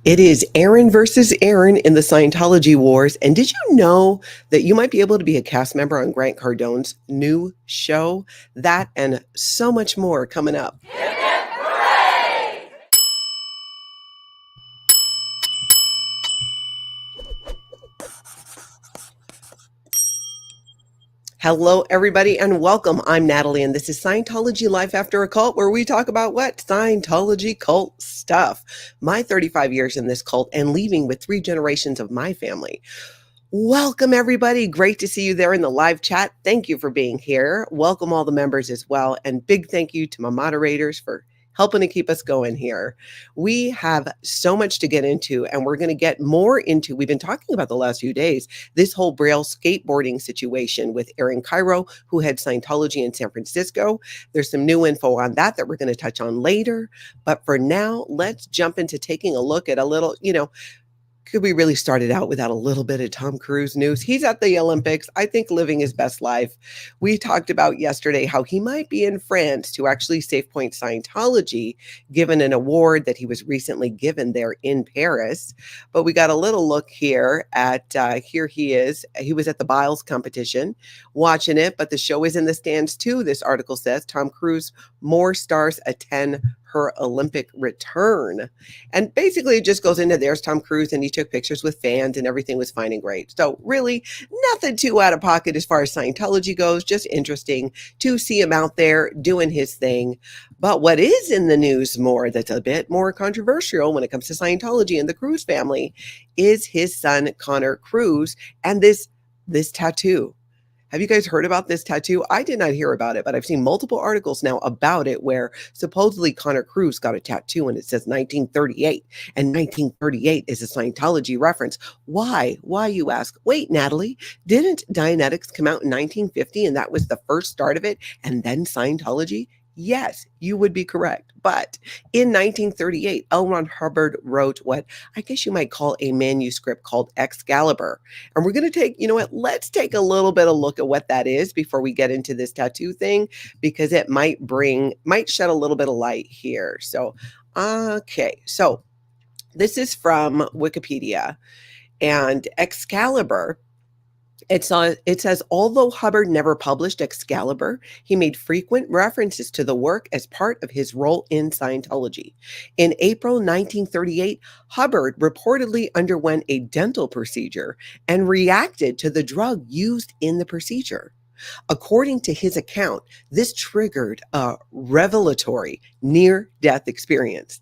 It is Aaron versus Aaron in the Scientology Wars. And did you know that you might be able to be a cast member on Grant Cardone's new show? That and so much more coming up. Hello, everybody, and welcome. I'm Natalie, and this is Scientology Life After a Cult, where we talk about what? Scientology cult stuff. My 35 years in this cult and leaving with 3 generations of my family. Welcome, everybody. Great to see you there in the live chat. Thank you for being here. Welcome all the members as well. And big thank you to my moderators for helping to keep us going here. We have so much to get into, and we're going to get more into, we've been talking about the last few days, this whole Braille skateboarding situation with Aaron Kyro, who had Scientology in San Francisco. There's some new info on that we're going to touch on later. But for now, let's jump into taking a look at a little, could we really start it out without a little bit of Tom Cruise news? He's at the Olympics, I think, living his best life. We talked about yesterday how he might be in France to actually SafePoint Scientology, given an award that he was recently given there in Paris. But we got a little look here at, here he is. He was at the Biles competition watching it, but the show is in the stands too, this article says. Tom Cruise, more stars attend her Olympic return. And basically it just goes into there's Tom Cruise and he took pictures with fans and everything was fine and great. So really nothing too out of pocket as far as Scientology goes, just interesting to see him out there doing his thing. But what is in the news more that's a bit more controversial when it comes to Scientology and the Cruise family is his son, Connor Cruise, and this tattoo. Have you guys heard about this tattoo? I did not hear about it, but I've seen multiple articles now about it where supposedly Connor Cruise got a tattoo and it says 1938, and 1938 is a Scientology reference. Why? Why, you ask? Wait, Natalie, didn't Dianetics come out in 1950 and that was the first start of it, and then Scientology? Yes, you would be correct. But in 1938, Elron Hubbard wrote what I guess you might call a manuscript called EXCALIBUR. And we're going to take, let's take a little bit of a look at what that is before we get into this tattoo thing, because it might shed a little bit of light here. So, okay. So this is from Wikipedia, and EXCALIBUR. It says, although Hubbard never published Excalibur, he made frequent references to the work as part of his role in Scientology. In April 1938, Hubbard reportedly underwent a dental procedure and reacted to the drug used in the procedure. According to his account, this triggered a revelatory near-death experience.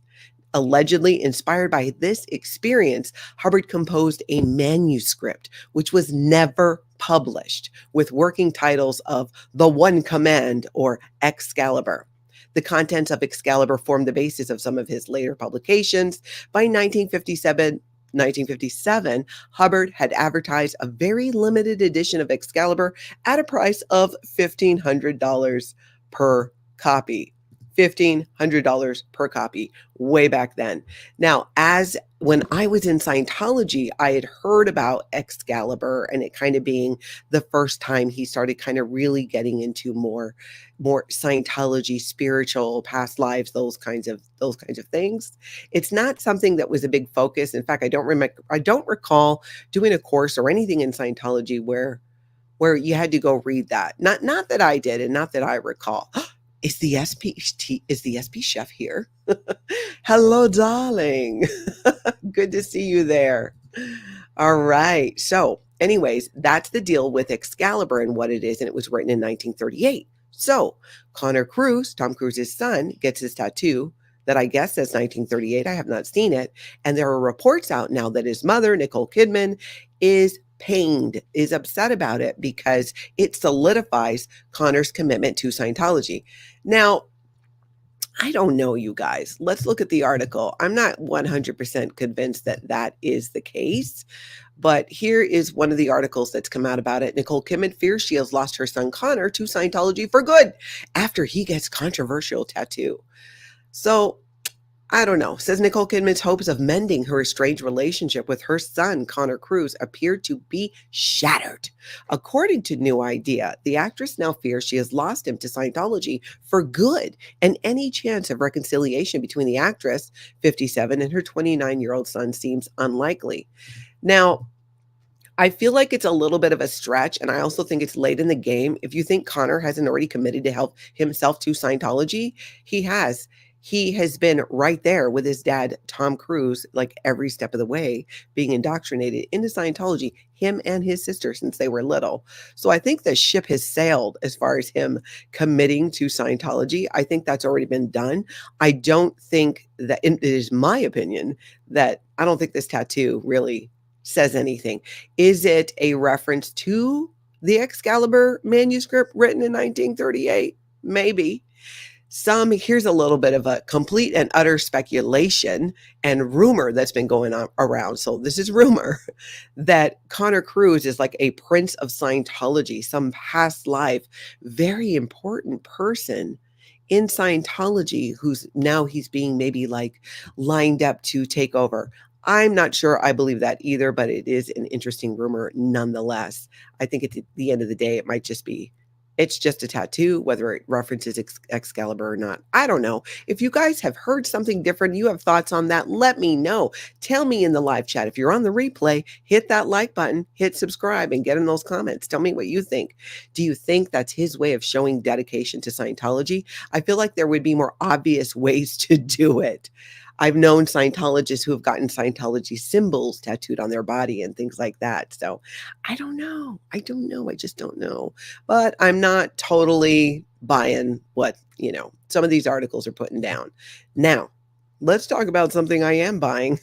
Allegedly inspired by this experience, Hubbard composed a manuscript, which was never published, with working titles of The One Command or Excalibur. The contents of Excalibur formed the basis of some of his later publications. By 1957, Hubbard had advertised a very limited edition of Excalibur at a price of $1,500 per copy. $1,500 per copy way back then. Now, when I was in Scientology, I had heard about Excalibur and it kind of being the first time he started kind of really getting into more Scientology, spiritual, past lives, those kinds of things. It's not something that was a big focus. In fact, I don't recall doing a course or anything in Scientology where you had to go read that. Not that I did, and not that I recall. Is the SP chef here? Hello, darling. Good to see you there. All right. So anyways, that's the deal with Excalibur and what it is. And it was written in 1938. So Connor Cruise, Tom Cruise's son, gets his tattoo that I guess says 1938. I have not seen it. And there are reports out now that his mother, Nicole Kidman, is pained, is upset about it because it solidifies Connor's commitment to Scientology. Now, I don't know, you guys. Let's look at the article. I'm not 100% convinced that that is the case, but here is one of the articles that's come out about it. Nicole Kidman fears she has lost her son Connor to Scientology for good after he gets controversial tattoo. So I don't know. Says Nicole Kidman's hopes of mending her estranged relationship with her son, Connor Cruz, appear to be shattered. According to New Idea, the actress now fears she has lost him to Scientology for good, and any chance of reconciliation between the actress, 57, and her 29-year-old son seems unlikely. Now, I feel like it's a little bit of a stretch, and I also think it's late in the game. If you think Connor hasn't already committed to help himself to Scientology, he has. He has been right there with his dad, Tom Cruise, like every step of the way, being indoctrinated into Scientology, him and his sister since they were little. So I think the ship has sailed as far as him committing to Scientology. I think that's already been done. I don't think that, it is my opinion, that I don't think this tattoo really says anything. Is it a reference to the Excalibur manuscript written in 1938? Maybe. Here's a little bit of a complete and utter speculation and rumor that's been going on around. So this is rumor that Connor Cruz is like a prince of Scientology, some past life, very important person in Scientology who's now he's being maybe like lined up to take over. I'm not sure I believe that either, but it is an interesting rumor nonetheless. I think at the end of the day, it's just a tattoo, whether it references Excalibur or not. I don't know. If you guys have heard something different, you have thoughts on that, let me know. Tell me in the live chat. If you're on the replay, hit that like button, hit subscribe, and get in those comments. Tell me what you think. Do you think that's his way of showing dedication to Scientology? I feel like there would be more obvious ways to do it. I've known Scientologists who have gotten Scientology symbols tattooed on their body and things like that. So I don't know. I just don't know. But I'm not totally buying what, some of these articles are putting down. Now, let's talk about something I am buying.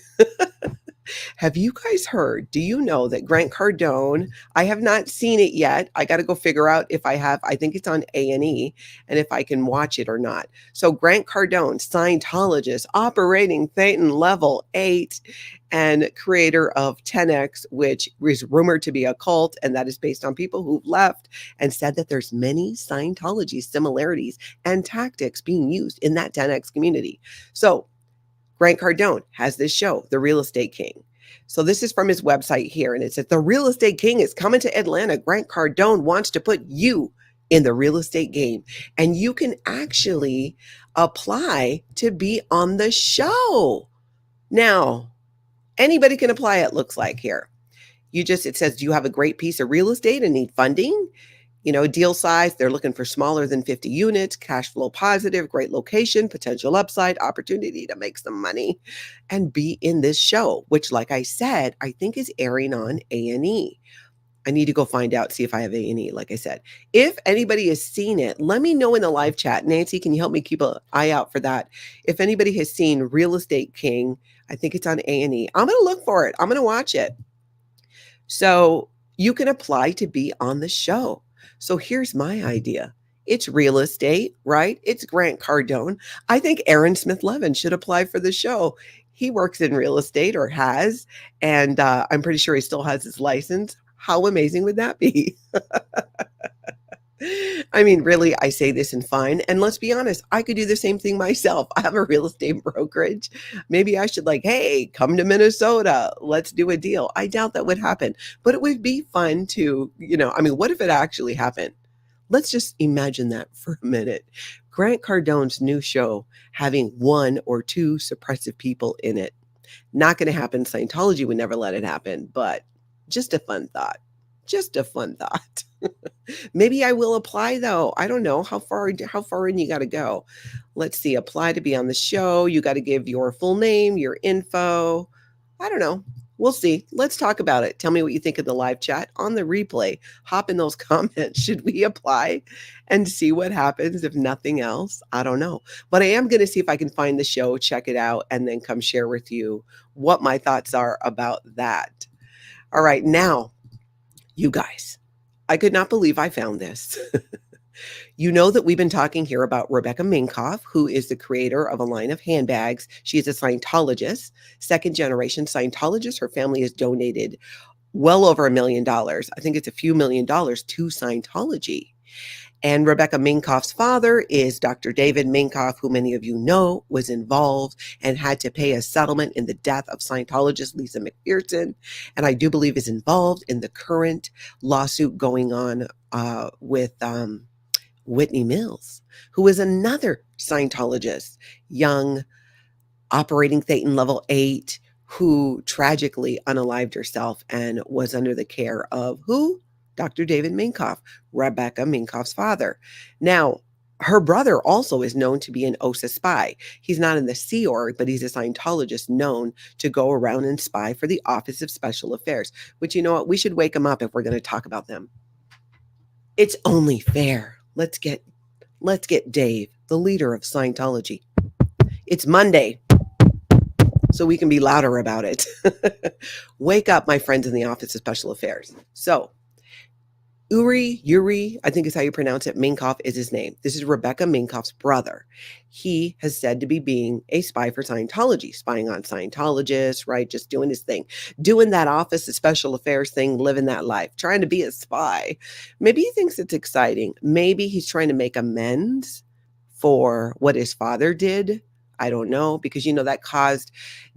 Have you guys heard? Do you know that Grant Cardone, I have not seen it yet. I got to go figure out if I have. I think it's on A&E and if I can watch it or not. So Grant Cardone, Scientologist, operating Thetan level 8 and creator of 10X, which is rumored to be a cult, and that is based on people who've left, and said that there's many Scientology similarities and tactics being used in that 10X community. So Grant Cardone has this show, The Real Estate King. So this is from his website here, and it says, The Real Estate King is coming to Atlanta. Grant Cardone wants to put you in the real estate game. And you can actually apply to be on the show. Now, anybody can apply, it looks like here. It says, do you have a great piece of real estate and need funding? Deal size, they're looking for smaller than 50 units, cash flow positive, great location, potential upside, opportunity to make some money, and be in this show, which, like I said, I think is airing on A&E. I need to go find out, see if I have A&E, like I said. If anybody has seen it, let me know in the live chat. Nancy, can you help me keep an eye out for that? If anybody has seen Real Estate King, I think it's on A&E. I'm going to look for it. I'm going to watch it. So you can apply to be on the show. So here's my idea. It's real estate, right? It's Grant Cardone. I think Aaron Smith-Levin should apply for the show. He works in real estate or has, and I'm pretty sure he still has his license. How amazing would that be? I mean, really, I say this in fun. And let's be honest, I could do the same thing myself. I have a real estate brokerage. Maybe I should hey, come to Minnesota. Let's do a deal. I doubt that would happen, but it would be fun to, what if it actually happened? Let's just imagine that for a minute. Grant Cardone's new show having one or two suppressive people in it. Not going to happen. Scientology would never let it happen, but just a fun thought. Just a fun thought. Maybe I will apply though. I don't know how far in you got to go. Let's see. Apply to be on the show. You got to give your full name, your info. I don't know. We'll see. Let's talk about it. Tell me what you think of the live chat on the replay. Hop in those comments. Should we apply and see what happens if nothing else? I don't know. But I am going to see if I can find the show, check it out, and then come share with you what my thoughts are about that. All right. Now, you guys, I could not believe I found this. You know that we've been talking here about Rebecca Minkoff, who is the creator of a line of handbags. She is a Scientologist, second generation Scientologist. Her family has donated well over $1 million. I think it's a few $1 million to Scientology. And Rebecca Minkoff's father is Dr. David Minkoff, who many of you know was involved and had to pay a settlement in the death of Scientologist Lisa McPherson. And I do believe is involved in the current lawsuit going on with Whitney Mills, who is another Scientologist, young, operating Thetan level 8, who tragically unalived herself and was under the care of who? Dr. David Minkoff, Rebecca Minkoff's father. Now, her brother also is known to be an OSA spy. He's not in the Sea Org, but he's a Scientologist known to go around and spy for the Office of Special Affairs, which, you know what, we should wake them up if we're going to talk about them. It's only fair. Let's get Dave, the leader of Scientology. It's Monday, so we can be louder about it. Wake up, my friends in the Office of Special Affairs. So, Yuri, I think is how you pronounce it. Minkoff is his name. This is Rebecca Minkoff's brother. He has said to be being a spy for Scientology, spying on Scientologists, right? Just doing his thing, doing that Office of Special Affairs thing, living that life, trying to be a spy. Maybe he thinks it's exciting. Maybe he's trying to make amends for what his father did. I don't know, because, you know, that caused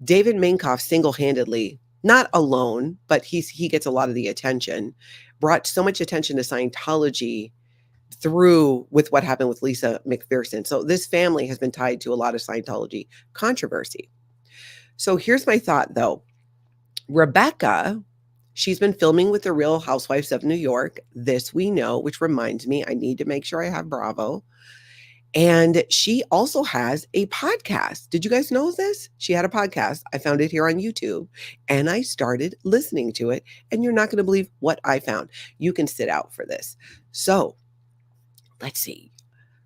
David Minkoff single-handedly, not alone, but he gets a lot of the attention, brought so much attention to Scientology through with what happened with Lisa McPherson. So this family has been tied to a lot of Scientology controversy. So here's my thought, though. Rebecca, she's been filming with the Real Housewives of New York. This we know, which reminds me, I need to make sure I have Bravo. And she also has a podcast. Did you guys know this? She had a podcast. I found it here on YouTube and I started listening to it. And you're not going to believe what I found. You can sit out for this. So let's see.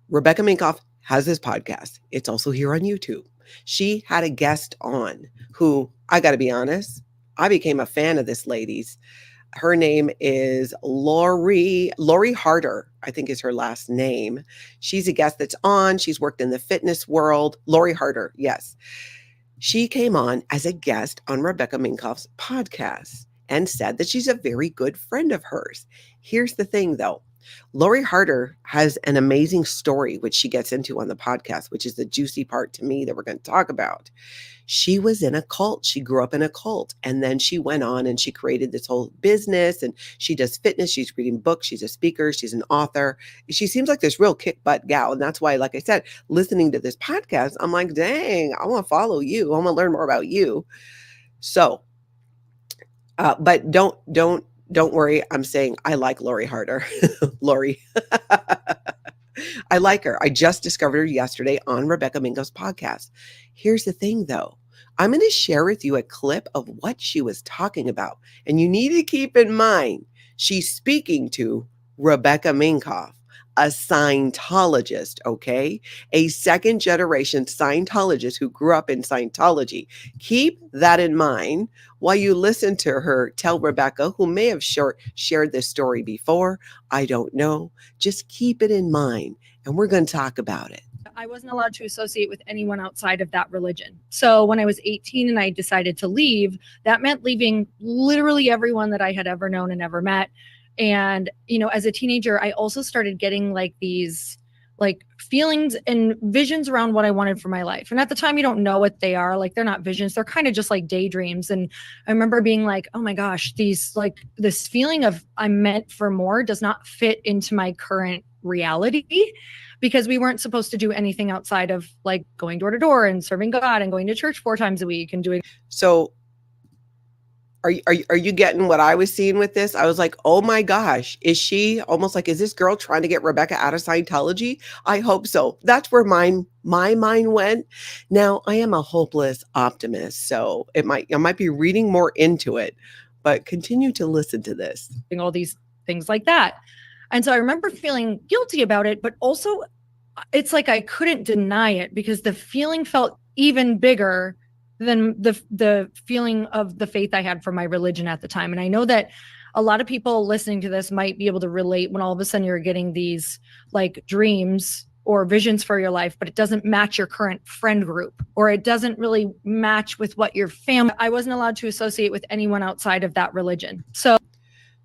Rebecca Minkoff has this podcast. It's also here on YouTube. She had a guest on who, I got to be honest, I became a fan of this lady's. Her name is Lori Harder, I think is her last name. She's a guest that's on. She's worked in the fitness world. Lori Harder, yes. She came on as a guest on Rebecca Minkoff's podcast and said that she's a very good friend of hers. Here's the thing, though. Lori Harder has an amazing story, which she gets into on the podcast, which is the juicy part to me that we're going to talk about. She was in a cult. She grew up in a cult. And then she went on and she created this whole business and she does fitness. She's reading books. She's a speaker. She's an author. She seems like this real kick butt gal. And that's why, like I said, listening to this podcast, I'm like, dang, I want to follow you. I want to learn more about you. So, but don't worry. I'm saying I like Lori Harder. Lori. I like her. I just discovered her yesterday on Rebecca Minkoff's podcast. Here's the thing, though. I'm going to share with you a clip of what she was talking about. And you need to keep in mind, she's speaking to Rebecca Minkoff, a Scientologist, okay? A second generation Scientologist who grew up in Scientology. Keep that in mind while you listen to her tell Rebecca, who may have shared this story before. I don't know. Just keep it in mind, and we're going to talk about it. I wasn't allowed to associate with anyone outside of that religion. So when I was 18 and I decided to leave, that meant leaving literally everyone that I had ever known and ever met. And, you know, as a teenager, I also started getting like these like feelings and visions around what I wanted for my life. And at the time, you don't know what they are. Like, they're not visions. They're kind of just like daydreams. And I remember being like, oh my gosh, this feeling of I'm meant for more does not fit into my current reality, because we weren't supposed to do anything outside of like going door to door and serving God and going to church 4 times a week and doing. So are you getting what I was seeing with this? I was like, oh my gosh, is she almost like, is this girl trying to get Rebecca out of Scientology? I hope so. That's where my mind went. Now, I am a hopeless optimist, so I might be reading more into it, but continue to listen to this. All these things like that. And so I remember feeling guilty about it, but also it's like I couldn't deny it because the feeling felt even bigger than the feeling of the faith I had for my religion at the time. And I know that a lot of people listening to this might be able to relate when all of a sudden you're getting these like dreams or visions for your life, but it doesn't match your current friend group, or it doesn't really match with what your family. I wasn't allowed to associate with anyone outside of that religion.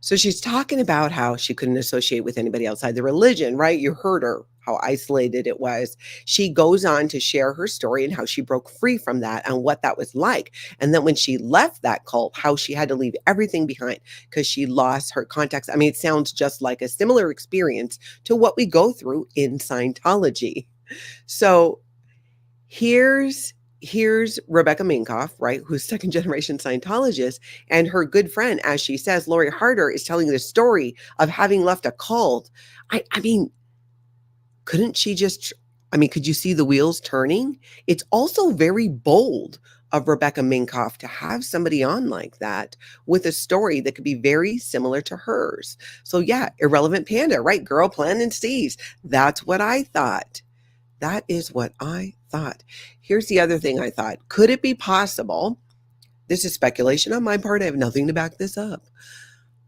So she's talking about how she couldn't associate with anybody outside the religion, right? You heard her, how isolated it was. She goes on to share her story and how she broke free from that and what that was like. And then when she left that cult, how she had to leave everything behind because she lost her contacts. I mean, it sounds just like a similar experience to what we go through in Scientology. So here's Rebecca Minkoff, right, who's second generation Scientologist, and her good friend, as she says, Lori Harder, is telling the story of having left a cult. I mean, couldn't she just? I mean, could you see the wheels turning? It's also very bold of Rebecca Minkoff to have somebody on like that with a story that could be very similar to hers. So yeah, irrelevant panda, right? Girl planting seeds. That's what I thought. That is what I thought. Here's the other thing I thought. Could it be possible? This is speculation on my part. I have nothing to back this up.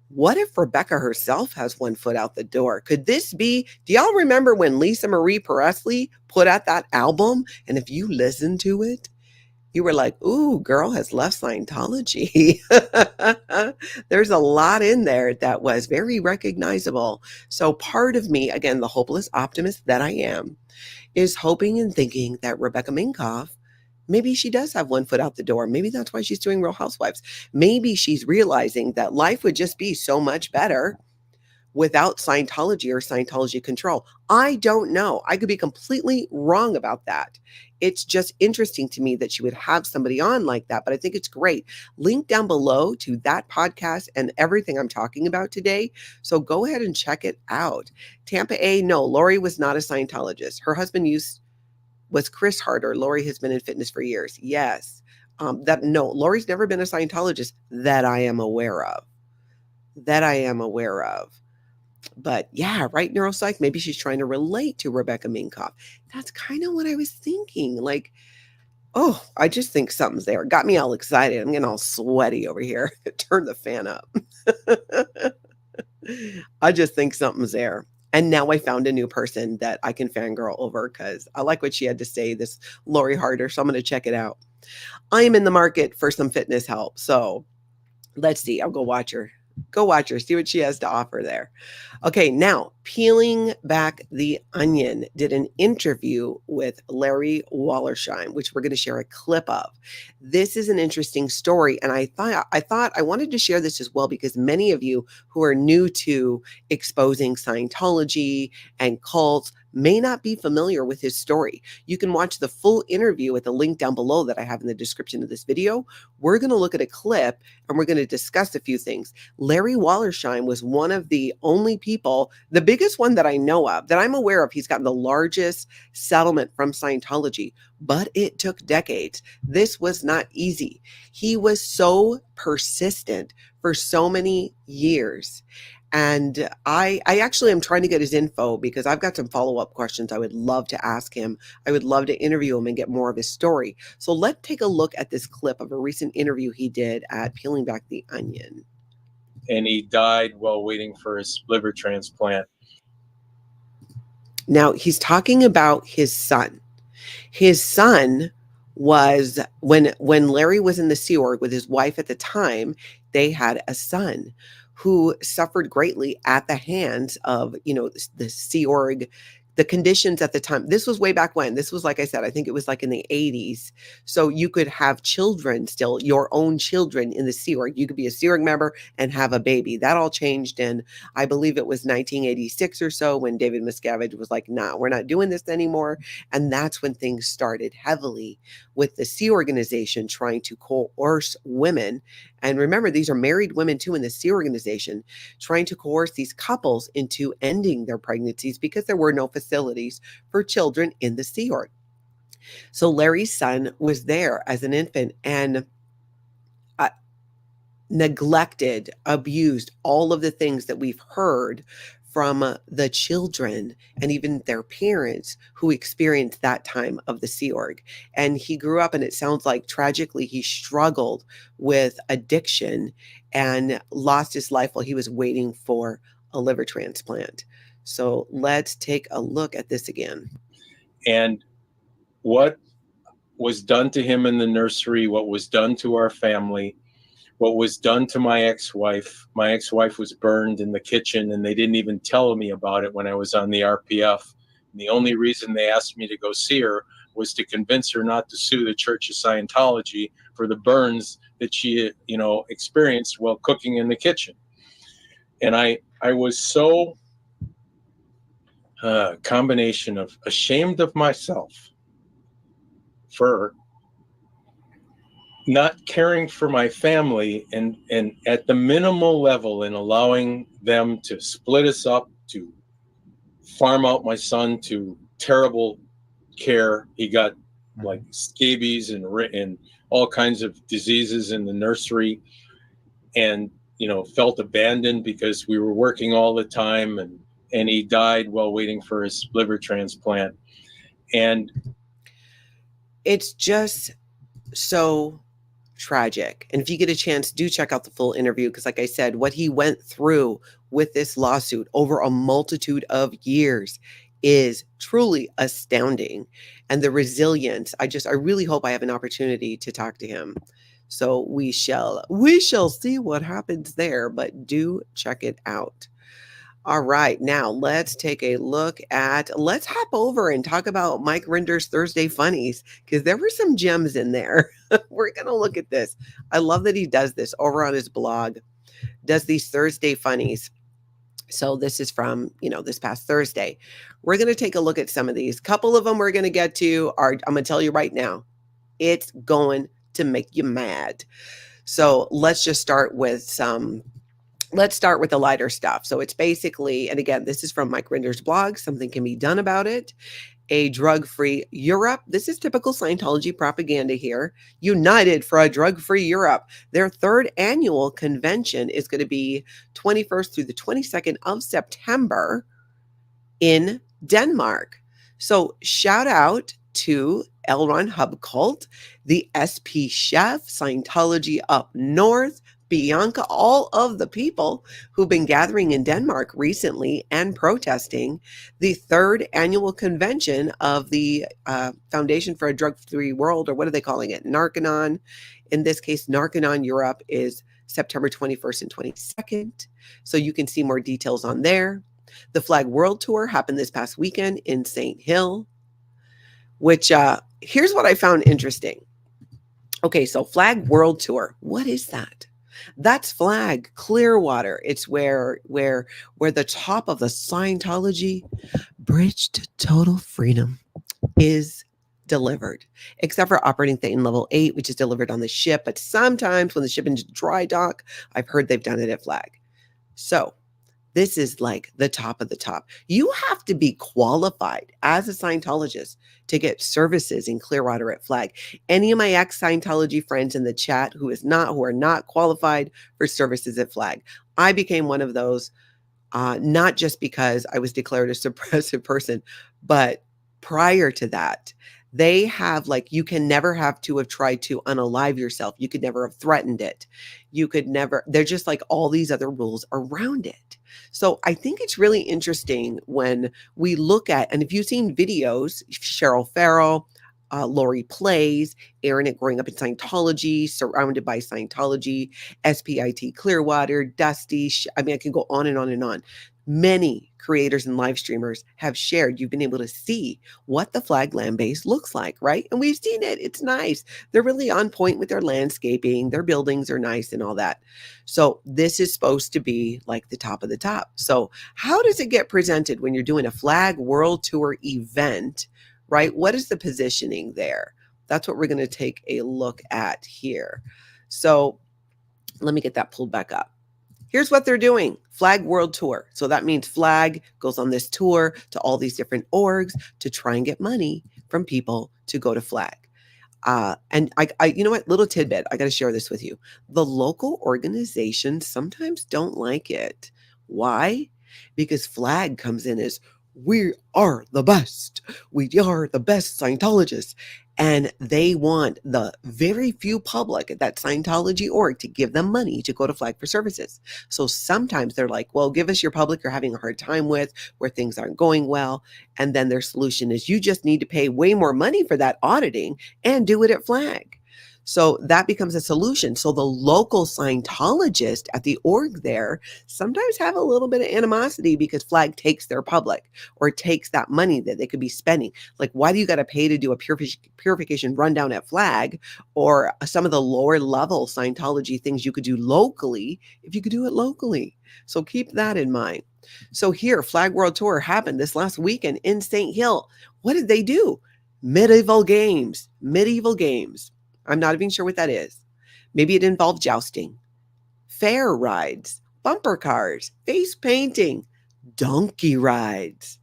What if Rebecca herself has one foot out the door? Could this be? Do y'all remember when Lisa Marie Presley put out that album? And if you listened to it, you were like, ooh, girl has left Scientology. There's a lot in there that was very recognizable. So part of me, again, the hopeless optimist that I am, is hoping and thinking that Rebecca Minkoff, maybe she does have one foot out the door. Maybe that's why she's doing Real Housewives. Maybe she's realizing that life would just be so much better without Scientology or Scientology control. I don't know. I could be completely wrong about that. It's just interesting to me that she would have somebody on like that, but I think it's great. Link down below to that podcast and everything I'm talking about today. So go ahead and check it out. Tampa A, no, Lori was not a Scientologist. Her husband was Chris Harder. Lori has been in fitness for years. Yes. No, Lori's never been a Scientologist that I am aware of. But yeah, right, neuropsych, maybe she's trying to relate to Rebecca Minkoff. That's kind of what I was thinking. Like, oh, I just think something's there. Got me all excited. I'm getting all sweaty over here. Turn the fan up. I just think something's there. And now I found a new person that I can fangirl over because I like what she had to say, this Lori Harder. So I'm going to check it out. I am in the market for some fitness help. So let's see. I'll go watch her. See what she has to offer there. Okay, now peeling back the onion, did an interview with Larry Wallersheim, which we're going to share a clip of. This is an interesting story, and I thought I wanted to share this as well because many of you who are new to exposing Scientology and cults may not be familiar with his story. You can watch the full interview at the link down below that I have in the description of this video. We're going to look at a clip and we're going to discuss a few things. Larry Wallersheim was one of the only people, the biggest one that I know of, that I'm aware of. He's gotten the largest settlement from Scientology, but it took decades. This was not easy. He was so persistent for so many years. And I actually am trying to get his info because I've got some follow-up questions I would love to ask him. I would love to interview him and get more of his story. So let's take a look at this clip of a recent interview he did at Peeling Back the Onion. And he died while waiting for his liver transplant. Now, he's talking about his son. His son was, when Larry was in the Sea Org with his wife at the time, they had a son who suffered greatly at the hands of, the Sea Org, the conditions at the time. This was way back when. This was, like I said, I think it was like in the 80s. So you could have children still, your own children in the Sea Org. You could be a Sea Org member and have a baby. That all changed in, I believe it was 1986 or so, when David Miscavige was like, nah, we're not doing this anymore. And that's when things started heavily with the Sea Organization trying to coerce women. And remember, these are married women too in the Sea Organization, trying to coerce these couples into ending their pregnancies because there were no facilities for children in the Sea Org. So Larry's son was there as an infant and neglected, abused, all of the things that we've heard from the children and even their parents who experienced that time of the Sea Org. And he grew up, and it sounds like tragically he struggled with addiction and lost his life while he was waiting for a liver transplant. So let's take a look at this again. And what was done to him in the nursery, what was done to our family, what was done to my ex-wife. My ex-wife was burned in the kitchen, and they didn't even tell me about it when I was on the RPF. And the only reason they asked me to go see her was to convince her not to sue the Church of Scientology for the burns that she, experienced while cooking in the kitchen. And I was so combination of ashamed of myself for not caring for my family and at the minimal level and allowing them to split us up, to farm out my son to terrible care. He got like scabies and all kinds of diseases in the nursery, and felt abandoned because we were working all the time, and he died while waiting for his liver transplant. And it's just so tragic. And if you get a chance, do check out the full interview, because like I said, what he went through with this lawsuit over a multitude of years is truly astounding. And the resilience, I really hope I have an opportunity to talk to him. So we shall see what happens there, but do check it out. All right, now let's take a look let's hop over and talk about Mike Rinder's Thursday Funnies, because there were some gems in there. We're going to look at this. I love that he does this over on his blog, does these Thursday Funnies. So this is from, this past Thursday. We're going to take a look at some of these. Couple of them we're going to get to are, I'm going to tell you right now, it's going to make you mad. So let's just start with the lighter stuff. So it's basically, and again, this is from Mike Rinder's blog, Something Can Be Done About It. A drug-free Europe. This is typical Scientology propaganda here. United for a drug-free Europe. Their third annual convention is going to be 21st through the 22nd of September in Denmark. So shout out to Elron Hubbard Cult, the SP Chef, Scientology Up North, Bianca, all of the people who've been gathering in Denmark recently and protesting the third annual convention of the Foundation for a Drug-Free World, or what are they calling it? Narconon. In this case, Narconon Europe is September 21st and 22nd. So you can see more details on there. The Flag World Tour happened this past weekend in St. Hill, which here's what I found interesting. Okay, so Flag World Tour, what is that? That's Flag Clearwater. It's where the top of the Scientology bridge to total freedom is delivered, except for operating Thetan level 8, which is delivered on the ship. But sometimes when the ship is dry dock, I've heard they've done it at Flag. So this is like the top of the top. You have to be qualified as a Scientologist to get services in Clearwater at Flag. Any of my ex-Scientology friends in the chat who are not qualified for services at Flag. I became one of those, not just because I was declared a suppressive person, but prior to that, they have you can never have to have tried to unalive yourself. You could never have threatened it. You could never, they're just like all these other rules around it. So I think it's really interesting when we look at, and if you've seen videos, Cheryl Farrell, Lori Plays, Aaron at Growing Up in Scientology, Surrounded by Scientology, SPIT Clearwater, Dusty, I can go on and on and on. Many creators and live streamers have shared, you've been able to see what the Flag land base looks like, right? And we've seen it. It's nice. They're really on point with their landscaping. Their buildings are nice and all that. So this is supposed to be like the top of the top. So how does it get presented when you're doing a Flag World Tour event, right? What is the positioning there? That's what we're going to take a look at here. So let me get that pulled back up. Here's what they're doing. Flag World Tour. So that means Flag goes on this tour to all these different orgs to try and get money from people to go to Flag. And I you know what, little tidbit, I got to share this with you. The local organizations sometimes don't like it. Why? Because Flag comes in as, we are the best. We are the best Scientologists. And they want the very few public at that Scientology org to give them money to go to Flag for services. So sometimes they're like, well, give us your public you're having a hard time with, where things aren't going well. And then their solution is, you just need to pay way more money for that auditing and do it at Flag. So that becomes a solution. So the local Scientologist at the org there sometimes have a little bit of animosity because flag takes their public or takes that money that they could be spending. Like, why do you got to pay to do a purification rundown at flag or some of the lower level Scientology things you could do locally if you could do it locally? So keep that in mind. So here, Flag World Tour happened this last weekend in St. Hill. What did they do? Medieval games. I'm not even sure what that is. Maybe it involved jousting, fair rides, bumper cars, face painting, donkey rides,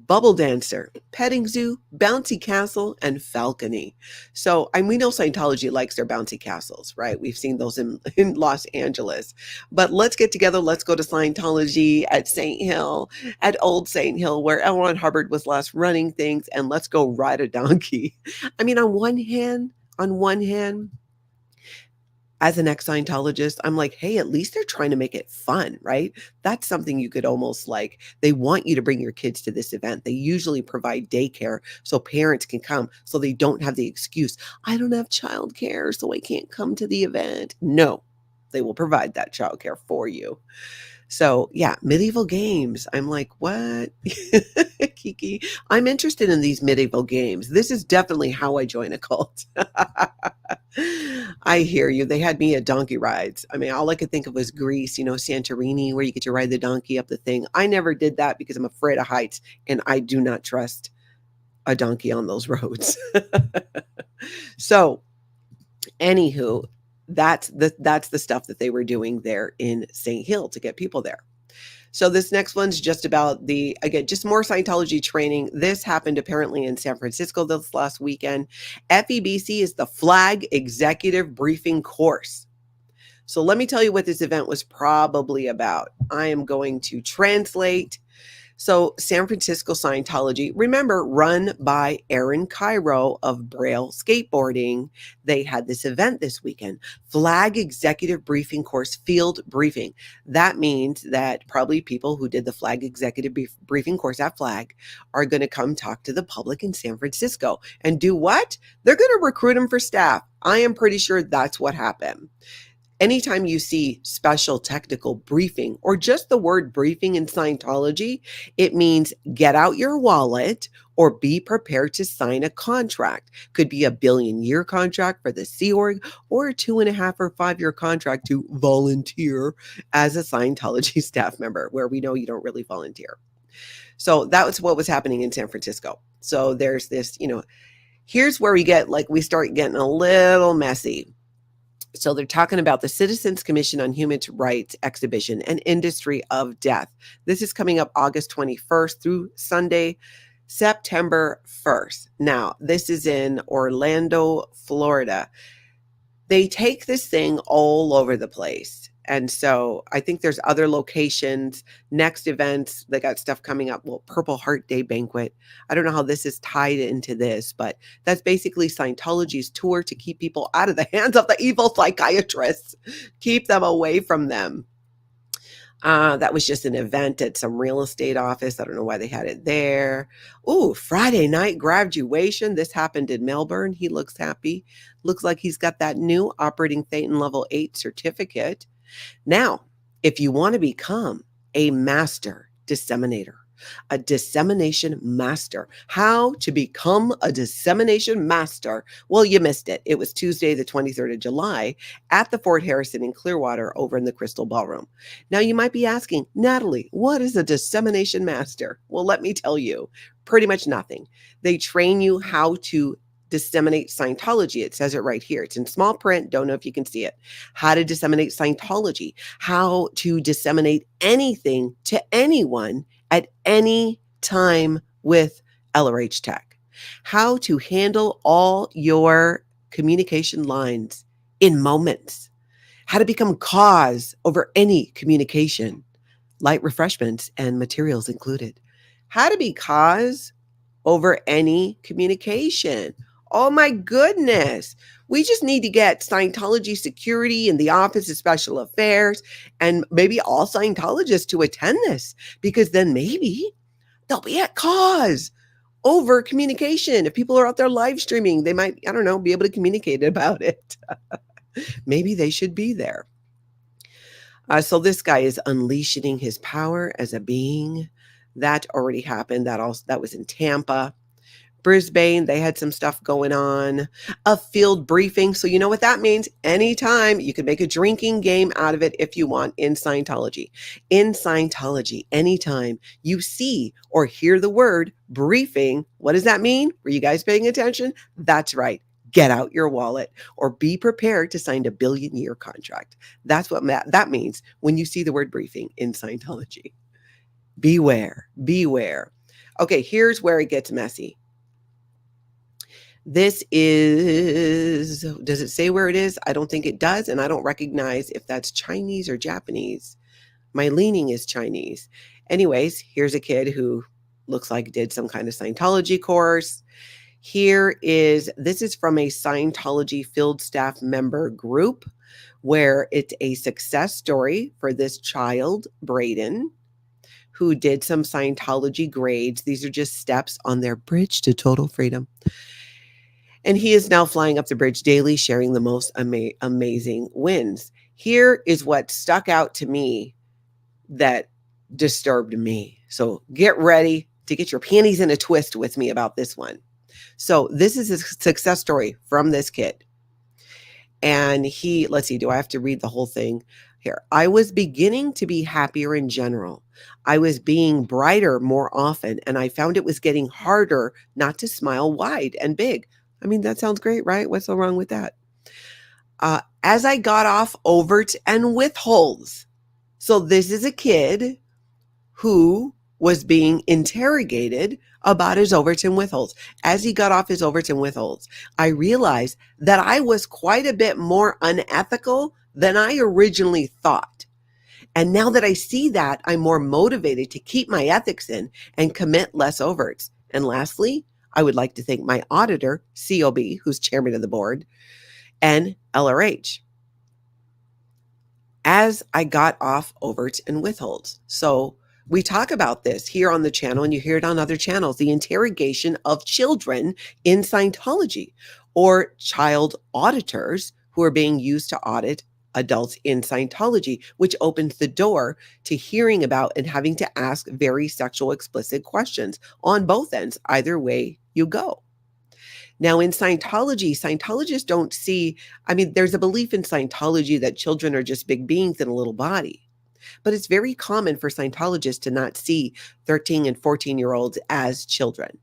bubble dancer, petting zoo, bouncy castle, and falcony. So, and we know Scientology likes their bouncy castles, right? We've seen those in Los Angeles. But let's get together. Let's go to Scientology at St. Hill, at Old St. Hill, where Elron Hubbard was last running things, and let's go ride a donkey. I mean, on one hand, as an ex-Scientologist, I'm like, hey, at least they're trying to make it fun, right? That's something you could almost like, they want you to bring your kids to this event. They usually provide daycare so parents can come so they don't have the excuse, I don't have childcare, so I can't come to the event. No, they will provide that childcare for you. So yeah, medieval games. I'm like, what? Kiki, I'm interested in these medieval games. This is definitely how I join a cult. I hear you. They had me at donkey rides. I mean, all I could think of was Greece, Santorini, where you get to ride the donkey up the thing. I never did that because I'm afraid of heights and I do not trust a donkey on those roads. So anywho, that's the stuff that they were doing there in St. Hill to get people there. So this next one's just about just more Scientology training. This happened apparently in San Francisco this last weekend. FEBC is the Flag Executive Briefing Course. So let me tell you what this event was probably about. I am going to translate. So San Francisco Scientology, remember, run by Aaron Kyro of Braille Skateboarding. They had this event this weekend, Flag Executive Briefing Course Field Briefing. That means that probably people who did the Flag Executive Briefing Course at Flag are going to come talk to the public in San Francisco and do what? They're going to recruit them for staff. I am pretty sure that's what happened. Anytime you see special technical briefing or just the word briefing in Scientology, it means get out your wallet or be prepared to sign a contract. Could be a billion-year contract for the Sea Org or a 2.5 or 5 year contract to volunteer as a Scientology staff member, where we know you don't really volunteer. So that was what was happening in San Francisco. So there's this, here's where we start getting a little messy. So they're talking about the Citizens Commission on Human Rights exhibition, An Industry of Death. This is coming up August 21st through Sunday, September 1st. Now, this is in Orlando, Florida. They take this thing all over the place. And so I think there's other locations, next events, they got stuff coming up. Well, Purple Heart Day banquet. I don't know how this is tied into this, but that's basically Scientology's tour to keep people out of the hands of the evil psychiatrists, keep them away from them. That was just an event at some real estate office. I don't know why they had it there. Ooh, Friday night graduation. This happened in Melbourne. He looks happy. Looks like he's got that new operating Thetan level 8 certificate. Now, if you want to become a master disseminator, a dissemination master, how to become a dissemination master? Well, you missed it. It was Tuesday, the 23rd of July at the Fort Harrison in Clearwater over in the Crystal Ballroom. Now, you might be asking, Natalie, what is a dissemination master? Well, let me tell you, pretty much nothing. They train you how to disseminate Scientology. It says it right here. It's in small print. Don't know if you can see it. How to disseminate Scientology. How to disseminate anything to anyone at any time with LRH Tech. How to handle all your communication lines in moments. How to become cause over any communication. Light refreshments and materials included. How to be cause over any communication. Oh my goodness. We just need to get Scientology security in the Office of Special Affairs and maybe all Scientologists to attend this, because then maybe they'll be at cause over communication. If people are out there live streaming, they might, I don't know, be able to communicate about it. Maybe they should be there. So this guy is unleashing his power as a being. That already happened. That was in Tampa. Brisbane, they had some stuff going on. A field briefing. So you know what that means? Anytime you can make a drinking game out of it if you want in Scientology. In Scientology, anytime you see or hear the word briefing, what does that mean? Were you guys paying attention? That's right. Get out your wallet or be prepared to sign a billion-year contract. That's what that means when you see the word briefing in Scientology. Beware, beware. Okay, here's where it gets messy. This is, does it say where it is? I don't think it does, and I don't recognize if that's Chinese or Japanese. My leaning is Chinese. Anyways, here's a kid who looks like did some kind of Scientology course. This is from a Scientology field staff member group where it's a success story for this child, Braden, who did some Scientology grades. These are just steps on their bridge to total freedom. And he is now flying up the bridge daily, sharing the most amazing wins. Here is what stuck out to me that disturbed me. So get ready to get your panties in a twist with me about this one. So this is a success story from this kid. And let's see, do I have to read the whole thing? Here. I was beginning to be happier in general. I was being brighter more often, and I found it was getting harder not to smile wide and big. I mean, that sounds great, right? What's so wrong with that? As I got off overts and withholds. So this is a kid who was being interrogated about his overts and withholds. As he got off his overts and withholds, I realized that I was quite a bit more unethical than I originally thought. And now that I see that, I'm more motivated to keep my ethics in and commit less overts. And lastly, I would like to thank my auditor, COB, who's chairman of the board, and LRH. As I got off overts and withholds. So we talk about this here on the channel, and you hear it on other channels, the interrogation of children in Scientology, or child auditors who are being used to audit adults in Scientology, which opens the door to hearing about and having to ask very sexual explicit questions on both ends, either way you go. Now in Scientology, Scientologists don't see, there's a belief in Scientology that children are just big beings in a little body. But it's very common for Scientologists to not see 13 and 14-year-olds as children.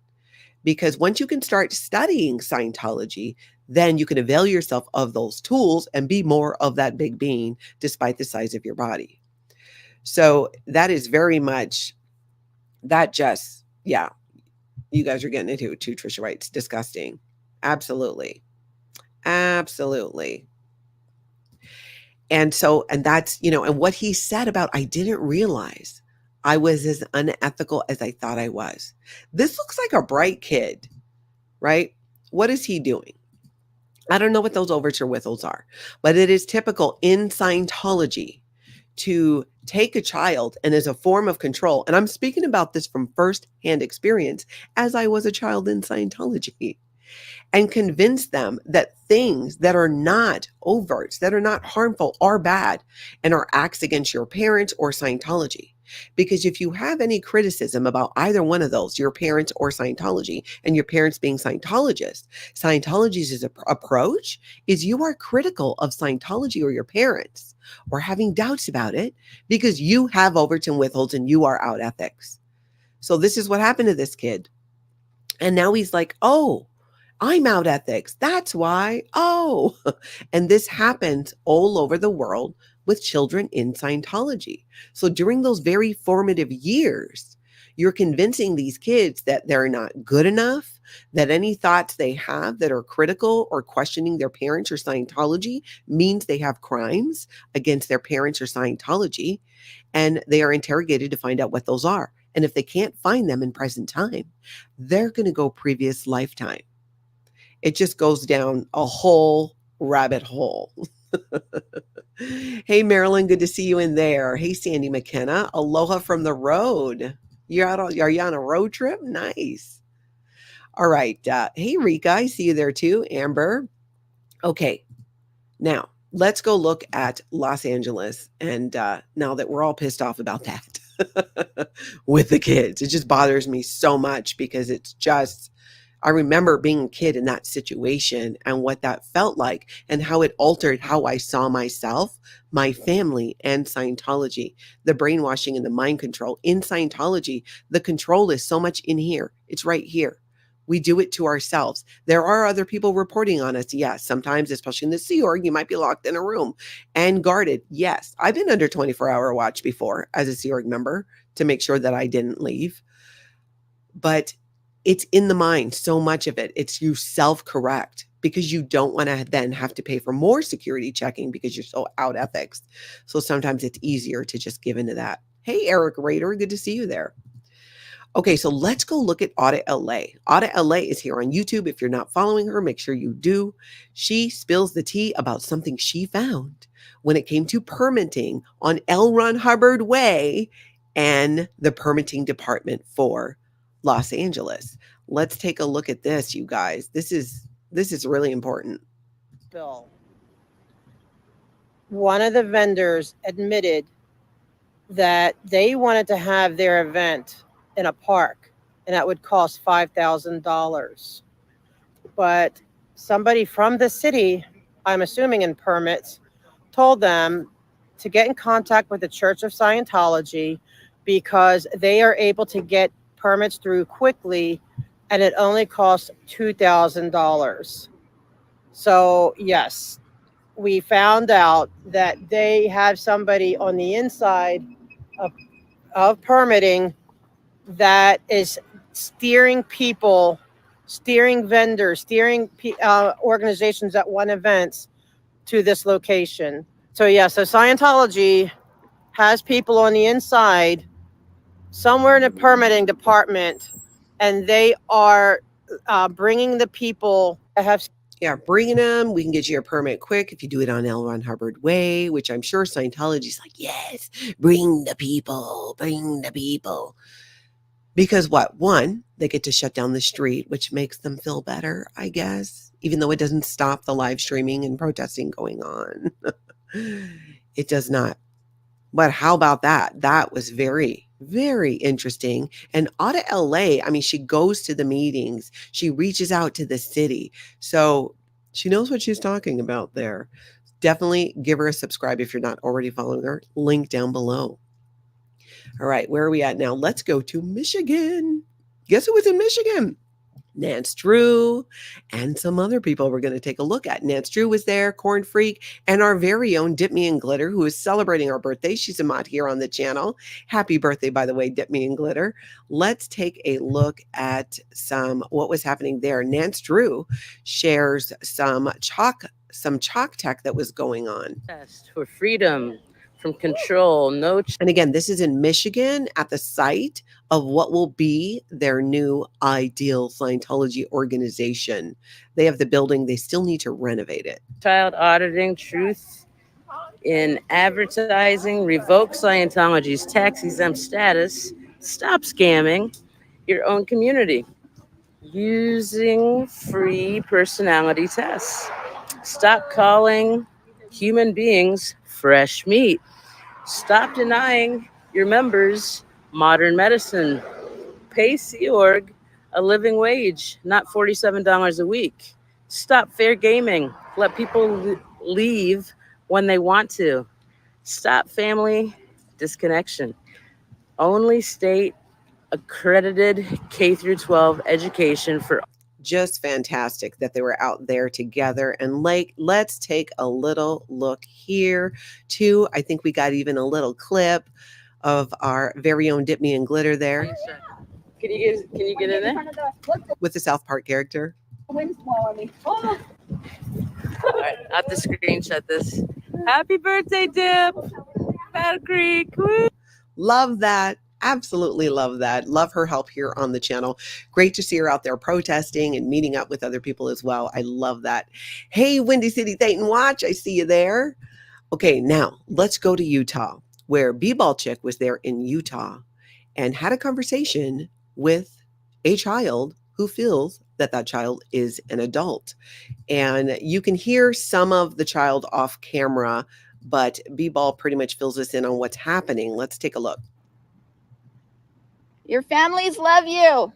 Because once you can start studying Scientology, then you can avail yourself of those tools and be more of that big being despite the size of your body. So that is very much, you guys are getting into it too, Trisha Wright. It's disgusting. Absolutely. Absolutely. And that's, and what he said about, I didn't realize I was as unethical as I thought I was. This looks like a bright kid, right? What is he doing? I don't know what those overts or withholds are, but it is typical in Scientology to take a child and as a form of control. And I'm speaking about this from firsthand experience as I was a child in Scientology, and convince them that things that are not overts, that are not harmful, are bad and are acts against your parents or Scientology. Because if you have any criticism about either one of those, your parents or Scientology, and your parents being Scientologists, Scientology's approach is you are critical of Scientology or your parents, or having doubts about it because you have overts and withholds and you are out ethics. So this is what happened to this kid. And now he's like, oh, I'm out ethics. That's why. Oh, and this happens all over the world with children in Scientology. So during those very formative years, you're convincing these kids that they're not good enough, that any thoughts they have that are critical or questioning their parents or Scientology means they have crimes against their parents or Scientology, and they are interrogated to find out what those are. And if they can't find them in present time, they're going to go previous lifetime. It just goes down a whole rabbit hole. Hey, Marilyn, good to see you in there. Hey, Sandy McKenna, aloha from the road. Are you on a road trip? Nice. All right. Hey, Rika, I see you there too. Amber. Okay. Now, let's go look at Los Angeles. And now that we're all pissed off about that with the kids, it just bothers me so much because it's just, I remember being a kid in that situation and what that felt like and how it altered how I saw myself, my family, and Scientology. The brainwashing and the mind control. In Scientology, the control is so much in here. It's right here. We do it to ourselves. There are other people reporting on us. Yes, sometimes, especially in the Sea Org, you might be locked in a room and guarded. Yes, I've been under 24-hour watch before as a Sea Org member to make sure that I didn't leave. But it's in the mind, so much of it. It's you self-correct because you don't want to then have to pay for more security checking because you're so out ethics. So sometimes it's easier to just give into that. Hey, Eric Rader, good to see you there. Okay, so let's go look at Audit LA. Audit LA is here on YouTube. If you're not following her, make sure you do. She spills the tea about something she found when it came to permitting on Elron Hubbard Way and the permitting department for Los Angeles. Let's take a look at this, you guys. This is really important. Bill. One of the vendors admitted that they wanted to have their event in a park, and that would cost $5,000. But somebody from the city, I'm assuming in permits, told them to get in contact with the Church of Scientology because they are able to get permits through quickly, and it only costs $2,000. So yes, we found out that they have somebody on the inside of permitting that is steering people, steering vendors, steering organizations that want events to this location. So yeah, so Scientology has people on the inside somewhere in the permitting department, and they are bringing the people that have. Yeah, bringing them. We can get you a permit quick if you do it on Elron Hubbard Way, which I'm sure Scientology's like, yes, bring the people, bring the people. Because what? One, they get to shut down the street, which makes them feel better, I guess, even though it doesn't stop the live streaming and protesting going on. It does not. But how about that? That was very, very interesting. And Audit LA, I mean, she goes to the meetings. She reaches out to the city. So she knows what she's talking about there. Definitely give her a subscribe if you're not already following her. Link down below. All right, where are we at now? Let's go to Michigan. Guess who was in Michigan? Nance Drew and some other people we're going to take a look at. Nance Drew was there, Corn Freak, and our very own Dip Me in Glitter, who is celebrating our birthday. She's a mod here on the channel. Happy birthday, by the way, Dip Me in Glitter. Let's take a look at what was happening there. Nance Drew shares some chalk tech that was going on. For freedom from control, and again, this is in Michigan at the site of what will be their new ideal Scientology organization. They have the building. They still need to renovate it. Child auditing, truth in advertising, revoke Scientology's tax-exempt status, stop scamming your own community, using free personality tests, stop calling human beings fresh meat, stop denying your members modern medicine, pay Sea Org a living wage, not $47 a week, stop fair gaming, let people leave when they want to, stop family disconnection, only state accredited K through 12 education for. Just fantastic that they were out there together. And let's take a little look here too. I think we got even a little clip of our very own Dip Me in Glitter there. Can you get in there? With the South Park character. All right, I'll have to screenshot this. Happy birthday, Dip! Battle Creek! Woo! Love that. Absolutely love that. Love her help here on the channel. Great to see her out there protesting and meeting up with other people as well. I love that. Hey, Windy City Dayton Watch, I see you there. Okay, now let's go to Utah, where B-Ball Chick was there in Utah and had a conversation with a child who feels that that child is an adult. And you can hear some of the child off camera, but B-Ball pretty much fills us in on what's happening. Let's take a look. Your families love you.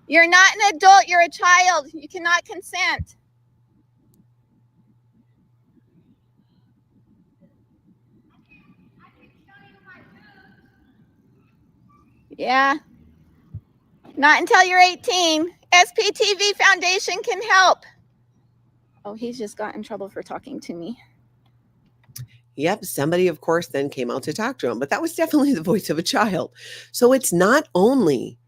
You're not an adult, you're a child. You cannot consent. Yeah. Not until you're 18. SPTV Foundation can help. Oh, he's just got in trouble for talking to me. Yep, somebody, of course, then came out to talk to him, but that was definitely the voice of a child. So it's not only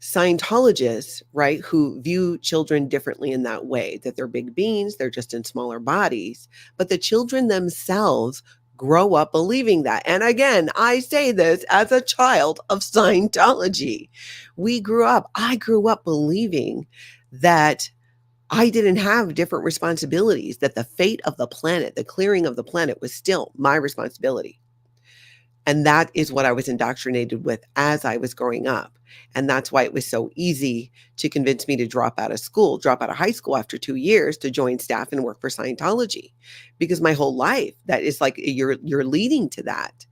Scientologists, right, who view children differently in that way, that they're big beings, they're just in smaller bodies, but the children themselves grow up believing that. And again, I say this as a child of Scientology. I grew up believing that I didn't have different responsibilities, that the fate of the planet, the clearing of the planet was still my responsibility. And that is what I was indoctrinated with as I was growing up. And that's why it was so easy to convince me to drop out of high school after 2 years to join staff and work for Scientology. Because my whole life, that is like, you're leading to that.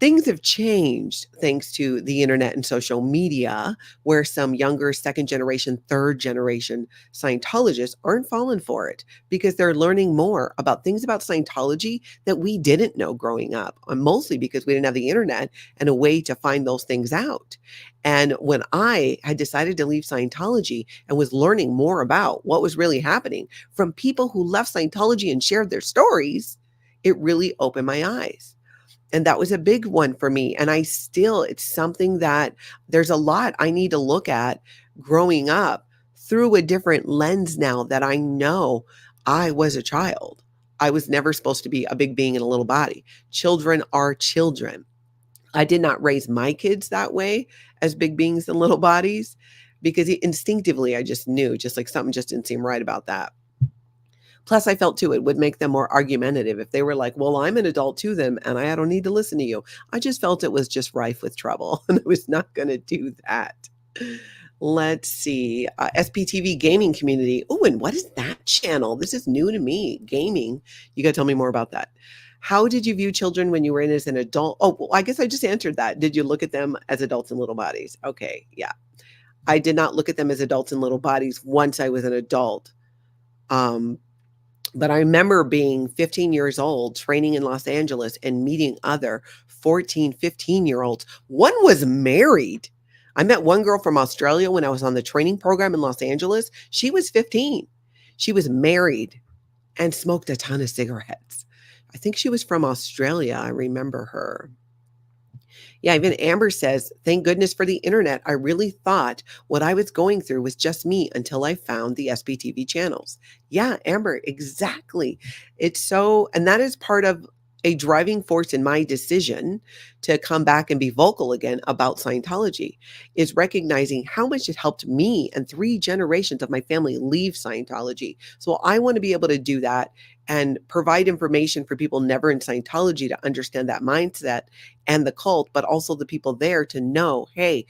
Things have changed thanks to the internet and social media, where some younger second generation, third generation Scientologists aren't falling for it because they're learning more about things about Scientology that we didn't know growing up, mostly because we didn't have the internet and a way to find those things out. And when I had decided to leave Scientology and was learning more about what was really happening from people who left Scientology and shared their stories, it really opened my eyes. And that was a big one for me. And it's something that there's a lot I need to look at growing up through a different lens now that I know I was a child. I was never supposed to be a big being in a little body. Children are children. I did not raise my kids that way as big beings in little bodies because instinctively I just knew, just like something just didn't seem right about that. Plus, I felt too, it would make them more argumentative if they were like, well, I'm an adult to them and I don't need to listen to you. I just felt it was just rife with trouble and I was not going to do that. Let's see. SPTV gaming community. Oh, and what is that channel? This is new to me. Gaming. You got to tell me more about that. How did you view children when you were in as an adult? Oh, well, I guess I just answered that. Did you look at them as adults in little bodies? Okay. Yeah. I did not look at them as adults in little bodies once I was an adult. But I remember being 15 years old, training in Los Angeles and meeting other 14, 15-year-olds. One was married. I met one girl from Australia when I was on the training program in Los Angeles. She was 15. She was married and smoked a ton of cigarettes. I think she was from Australia. I remember her. Yeah, even Amber says, thank goodness for the internet. I really thought what I was going through was just me until I found the SPTV channels. Yeah, Amber, exactly. It's so, and that is part of a driving force in my decision to come back and be vocal again about Scientology, is recognizing how much it helped me and 3 generations of my family leave Scientology. So I want to be able to do that and provide information for people never in Scientology to understand that mindset and the cult, but also the people there to know, hey,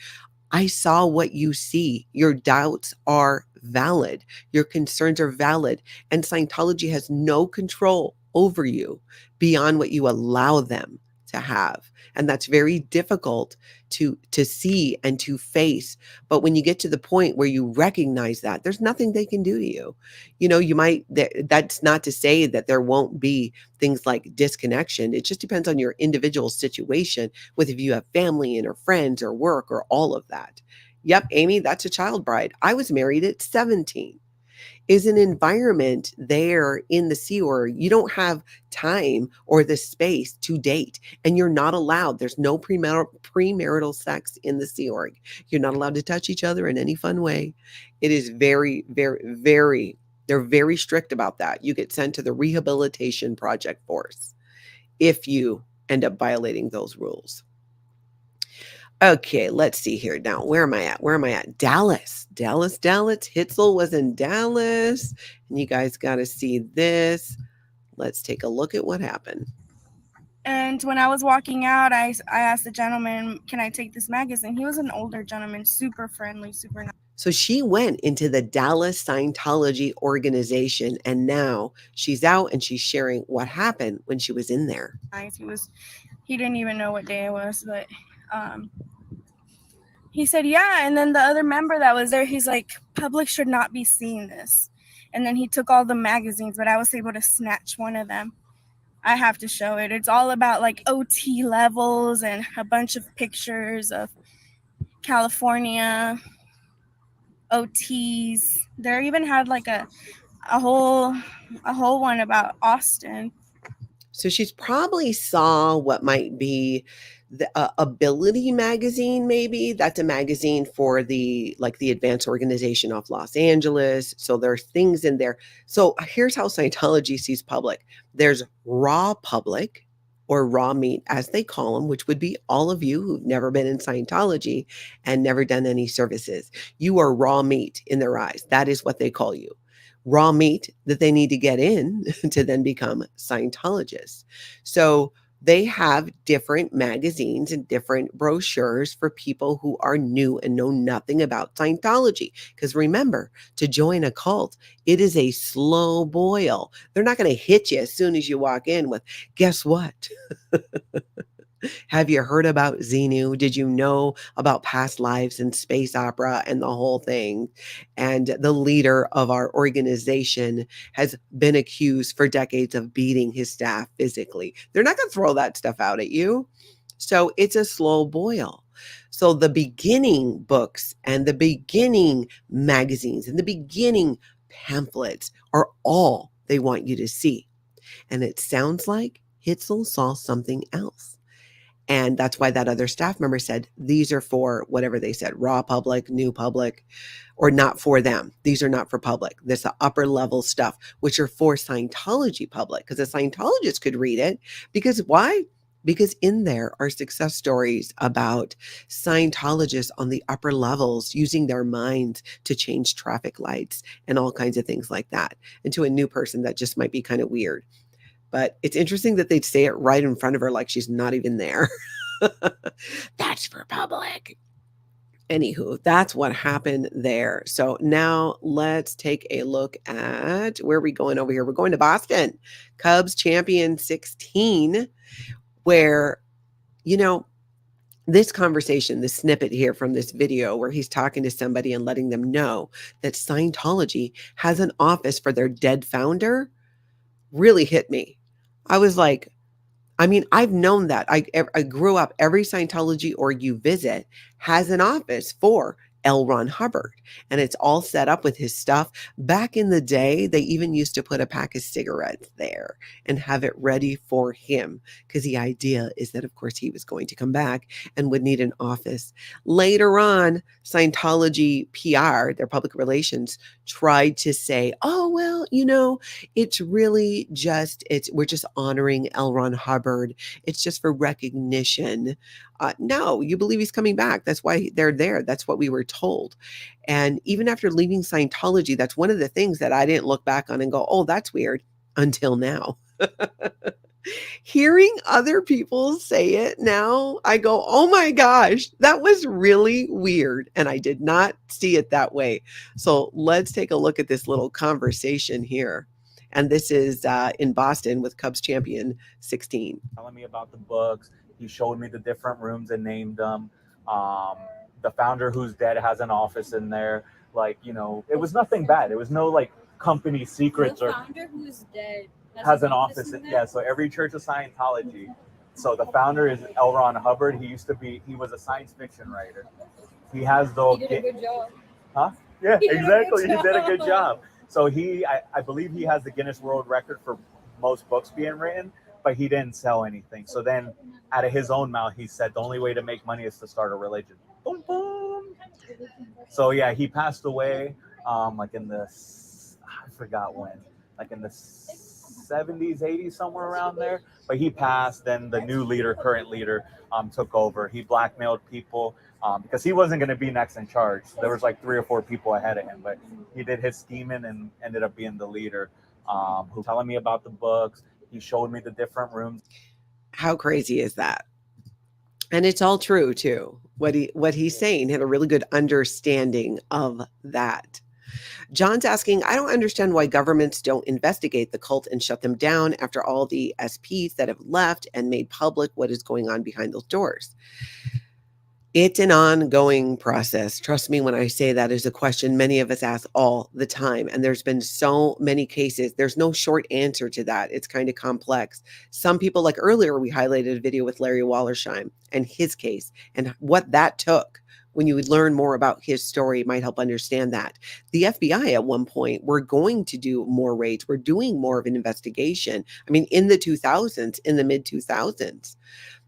I saw what you see. Your doubts are valid. Your concerns are valid. And Scientology has no control over you beyond what you allow them to have. And that's very difficult to see and to face. But when you get to the point where you recognize that, there's nothing they can do to you. You know, you might, that's not to say that there won't be things like disconnection. It just depends on your individual situation with if you have family and or friends or work or all of that. Yep, Amy, that's a child bride. I was married at 17. Is an environment there in the Sea Org. You don't have time or the space to date, and you're not allowed. There's no premarital sex in the Sea Org. You're not allowed to touch each other in any fun way. It is very, very, very, they're very strict about that. You get sent to the Rehabilitation Project Force if you end up violating those rules. Okay, let's see here. Now, where am I at? Dallas. Hitzel was in Dallas. And you guys got to see this. Let's take a look at what happened. And when I was walking out, I asked the gentleman, can I take this magazine? He was an older gentleman, super friendly, super nice. So she went into the Dallas Scientology organization, and now she's out and she's sharing what happened when she was in there. He didn't even know what day it was, but he said, yeah. And then the other member that was there, he's like, public should not be seeing this. And then he took all the magazines, but I was able to snatch one of them. I have to show it. It's all about like OT levels and a bunch of pictures of California OTs. There even had like a whole one about Austin. So she's probably saw what might be the Ability magazine, maybe. That's a magazine for the Advanced Organization of Los Angeles. So there's things in there. So here's how Scientology sees public. There's raw public, or raw meat, as they call them, which would be all of you who've never been in Scientology and never done any services. You are raw meat in their eyes. That is what they call you. Raw meat that they need to get in to then become Scientologists. So they have different magazines and different brochures for people who are new and know nothing about Scientology. Because remember, to join a cult, it is a slow boil. They're not going to hit you as soon as you walk in with, guess what? Have you heard about Xenu? Did you know about past lives and space opera and the whole thing? And the leader of our organization has been accused for decades of beating his staff physically. They're not going to throw that stuff out at you. So it's a slow boil. So the beginning books and the beginning magazines and the beginning pamphlets are all they want you to see. And it sounds like Hitzel saw something else. And that's why that other staff member said, these are for whatever they said, raw public, new public, or not for them. These are not for public. This is upper level stuff, which are for Scientology public, because a Scientologist could read it. Because why? Because in there are success stories about Scientologists on the upper levels using their minds to change traffic lights and all kinds of things like that. And to a new person, that just might be kind of weird. But it's interesting that they'd say it right in front of her like she's not even there. That's for public. Anywho, that's what happened there. So now let's take a look at where are we going over here. We're going to Boston. Cubs champion 16, where, this conversation, the snippet here from this video where he's talking to somebody and letting them know that Scientology has an office for their dead founder really hit me. I was like, I've known that. I grew up, every Scientology org you visit has an office for Elron Hubbard, and it's all set up with his stuff. Back in the day, they even used to put a pack of cigarettes there and have it ready for him, because the idea is that, of course, he was going to come back and would need an office. Later on, Scientology PR, their public relations, tried to say, oh, well, it's really just, we're just honoring Elron Hubbard. It's just for recognition. No, you believe he's coming back. That's why they're there. That's what we were told. And even after leaving Scientology, that's one of the things that I didn't look back on and go, oh, that's weird, until now. Hearing other people say it now, I go, oh my gosh, that was really weird. And I did not see it that way. So let's take a look at this little conversation here. And this is in Boston with Cubs champion 16. Telling me about the books. He showed me the different rooms and named them. The founder, who's dead, has an office in there. It was nothing bad. It was no company secrets. The founder, who's dead, has an office in there? Yeah, so every church of Scientology. So the founder is Elron Hubbard. He was a science fiction writer. He has the... He did a good job. Huh? Yeah, exactly. He did a good job. So I believe he has the Guinness World Record for most books being written, but he didn't sell anything. So then out of his own mouth, he said, the only way to make money is to start a religion. Boom, boom. So yeah, he passed away in the, I forgot when, in the 70s, 80s, somewhere around there. But he passed. Then the new leader, current leader, took over. He blackmailed people because he wasn't going to be next in charge. There was 3 or 4 people ahead of him, but he did his scheming and ended up being the leader. Who telling me about the books. He showed me the different rooms. How crazy is that? And it's all true too. What he's saying, had a really good understanding of that. John's asking, I don't understand why governments don't investigate the cult and shut them down after all the SPs that have left and made public what is going on behind those doors. It's an ongoing process. Trust me when I say that is a question many of us ask all the time. And there's been so many cases. There's no short answer to that. It's kind of complex. Some people, like earlier, we highlighted a video with Larry Wallersheim and his case and what that took. When you would learn more about his story, it might help understand that. The FBI at one point were going to do more raids. We're doing more of an investigation. I mean, in the 2000s, in the mid 2000s.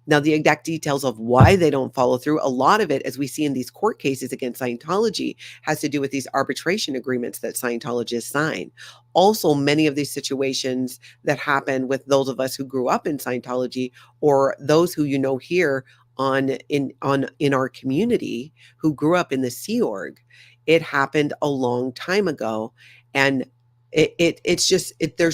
Now, the exact details of why they don't follow through, a lot of it, as we see in these court cases against Scientology, has to do with these arbitration agreements that Scientologists sign. Also, many of these situations that happen with those of us who grew up in Scientology, or those who here in our community who grew up in the Sea Org, it happened a long time ago, and there's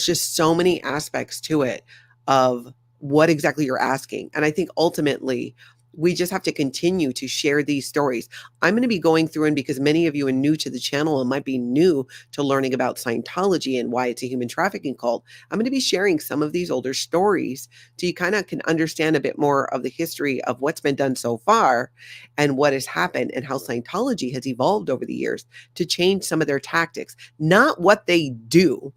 just so many aspects to it of what exactly you're asking. And I think ultimately we just have to continue to share these stories. I'm going to be going through, and because many of you are new to the channel and might be new to learning about Scientology and why it's a human trafficking cult, I'm going to be sharing some of these older stories so you kind of can understand a bit more of the history of what's been done so far and what has happened and how Scientology has evolved over the years to change some of their tactics, not what they do.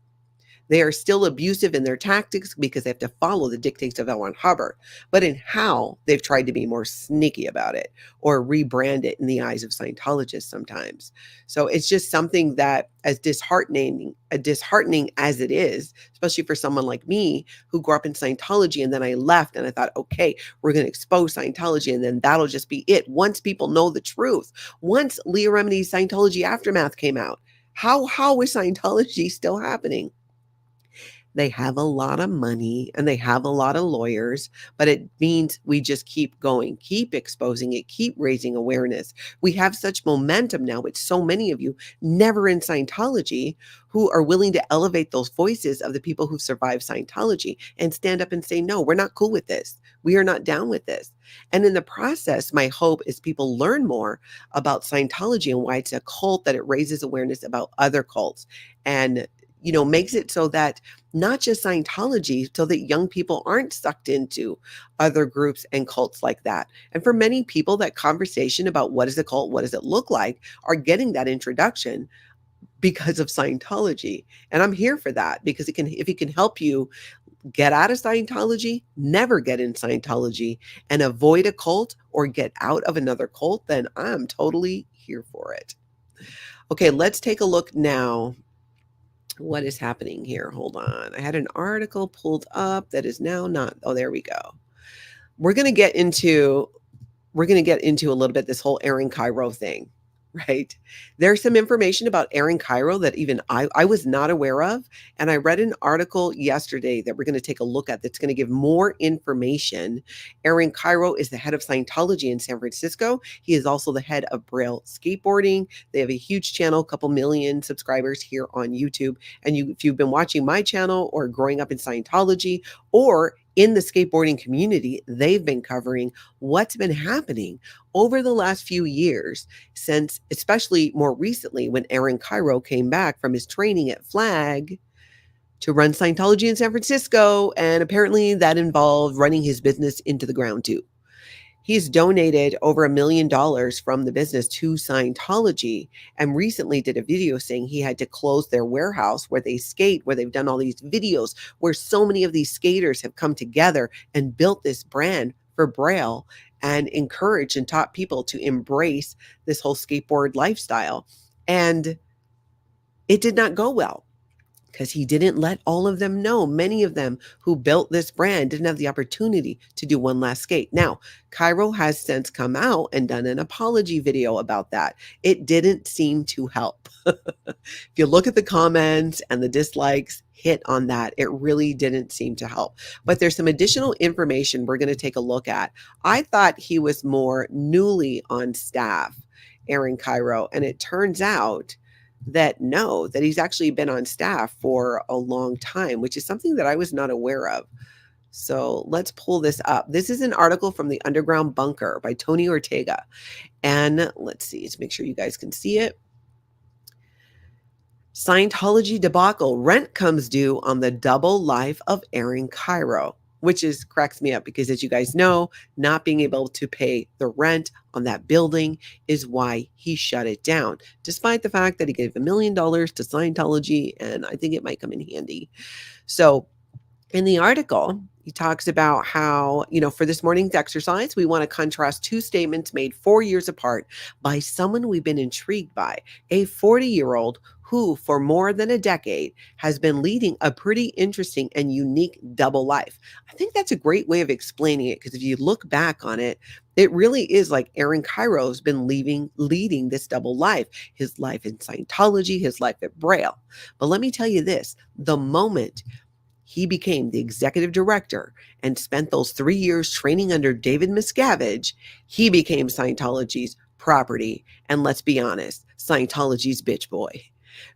They are still abusive in their tactics because they have to follow the dictates of Aaron Hubbard, but in how they've tried to be more sneaky about it or rebrand it in the eyes of Scientologists sometimes. So it's just something that, as disheartening as it is, especially for someone like me who grew up in Scientology and then I left and I thought, okay, we're going to expose Scientology and then that'll just be it. Once people know the truth, once Leah Remini's Scientology Aftermath came out, how is Scientology still happening? They have a lot of money and they have a lot of lawyers, but it means we just keep going, keep exposing it, keep raising awareness. We have such momentum now with so many of you never in Scientology who are willing to elevate those voices of the people who survived Scientology and stand up and say, no, we're not cool with this. We are not down with this. And in the process, my hope is people learn more about Scientology and why it's a cult, that it raises awareness about other cults and makes it so that not just Scientology, so that young people aren't sucked into other groups and cults like that. And for many people, that conversation about what is a cult, what does it look like, are getting that introduction because of Scientology. And I'm here for that because if it can help you get out of Scientology, never get in Scientology, and avoid a cult or get out of another cult, then I'm totally here for it. Okay, let's take a look now. What is happening here? Hold on. I had an article pulled up that is now not. Oh, there we go. We're going to get into a little bit this whole Aaron Kyro thing, right? There's some information about Aaron Kyro that even I was not aware of. And I read an article yesterday that we're going to take a look at that's going to give more information. Aaron Kyro is the head of Scientology in San Francisco. He is also the head of Braille Skateboarding. They have a huge channel, a couple million subscribers here on YouTube. And if you've been watching my channel or growing up in Scientology or in the skateboarding community, they've been covering what's been happening over the last few years, since especially more recently when Aaron Kyro came back from his training at Flag to run Scientology in San Francisco. And apparently that involved running his business into the ground too. He's donated over $1 million from the business to Scientology, and recently did a video saying he had to close their warehouse where they skate, where they've done all these videos, where so many of these skaters have come together and built this brand for Braille and encouraged and taught people to embrace this whole skateboard lifestyle. And it did not go well, because he didn't let all of them know. Many of them who built this brand didn't have the opportunity to do one last skate. Now, Cairo has since come out and done an apology video about that. It didn't seem to help. If you look at the comments and the dislikes hit on that, it really didn't seem to help. But there's some additional information we're going to take a look at. I thought he was more newly on staff, Aaron Kyro, and it turns out that he's actually been on staff for a long time, which is something that I was not aware of. So let's pull this up. This is an article from The Underground Bunker by Tony Ortega. And let's see, let's make sure you guys can see it. Scientology debacle. Rent comes due on the double life of Aaron Kyro, which cracks me up because, as you guys know, not being able to pay the rent on that building is why he shut it down, despite the fact that he gave $1 million to Scientology, and I think it might come in handy. So in the article, he talks about how, for this morning's exercise, we want to contrast two statements made 4 years apart by someone we've been intrigued by, a 40-year-old who, for more than a decade, has been leading a pretty interesting and unique double life. I think that's a great way of explaining it, because if you look back on it, it really is like Aaron Kyro has been leading this double life, his life in Scientology, his life at Braille. But let me tell you this, the moment he became the executive director and spent those 3 years training under David Miscavige, he became Scientology's property. And let's be honest, Scientology's bitch boy.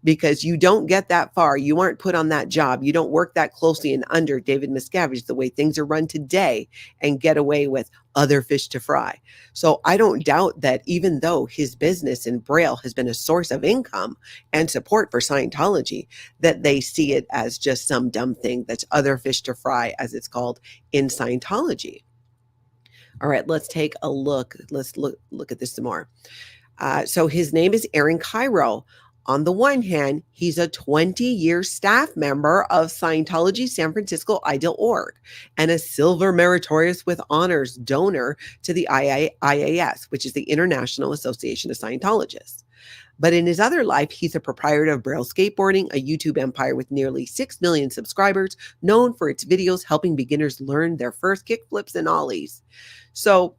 Because you don't get that far. You aren't put on that job. You don't work that closely and under David Miscavige the way things are run today and get away with other fish to fry. So I don't doubt that even though his business in Braille has been a source of income and support for Scientology, that they see it as just some dumb thing that's other fish to fry, as it's called in Scientology. All right, let's take a look. Let's look at this some more. So his name is Aaron Kyro. On the one hand, he's a 20-year staff member of Scientology San Francisco IDIL.org and a Silver Meritorious with Honors donor to the IAS, which is the International Association of Scientologists. But in his other life, he's a proprietor of Braille Skateboarding, a YouTube empire with nearly 6 million subscribers, known for its videos helping beginners learn their first kickflips and ollies. So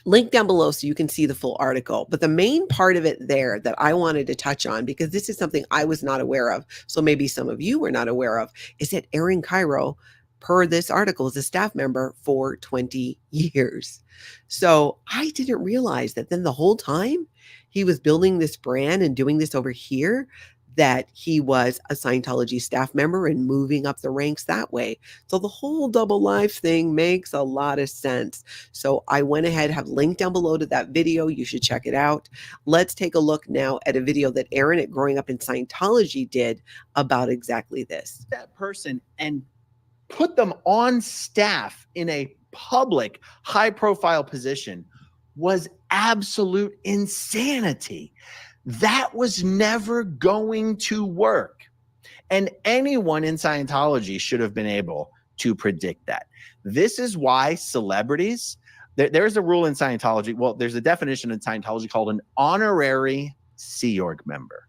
link down below so you can see the full article. But the main part of it there that I wanted to touch on, because this is something I was not aware of, so maybe some of you were not aware of, is that Aaron Kyro, per this article, is a staff member for 20 years. So I didn't realize that then the whole time he was building this brand and doing this over here, that he was a Scientology staff member and moving up the ranks that way. So the whole double life thing makes a lot of sense. So I went ahead, have linked down below to that video. You should check it out. Let's take a look now at a video that Aaron at Growing Up in Scientology did about exactly this. That person and put them on staff in a public, high-profile position was absolute insanity. That was never going to work. And anyone in Scientology should have been able to predict that. This is why celebrities, there's a rule in Scientology. Well, there's a definition in Scientology called an honorary Sea Org member.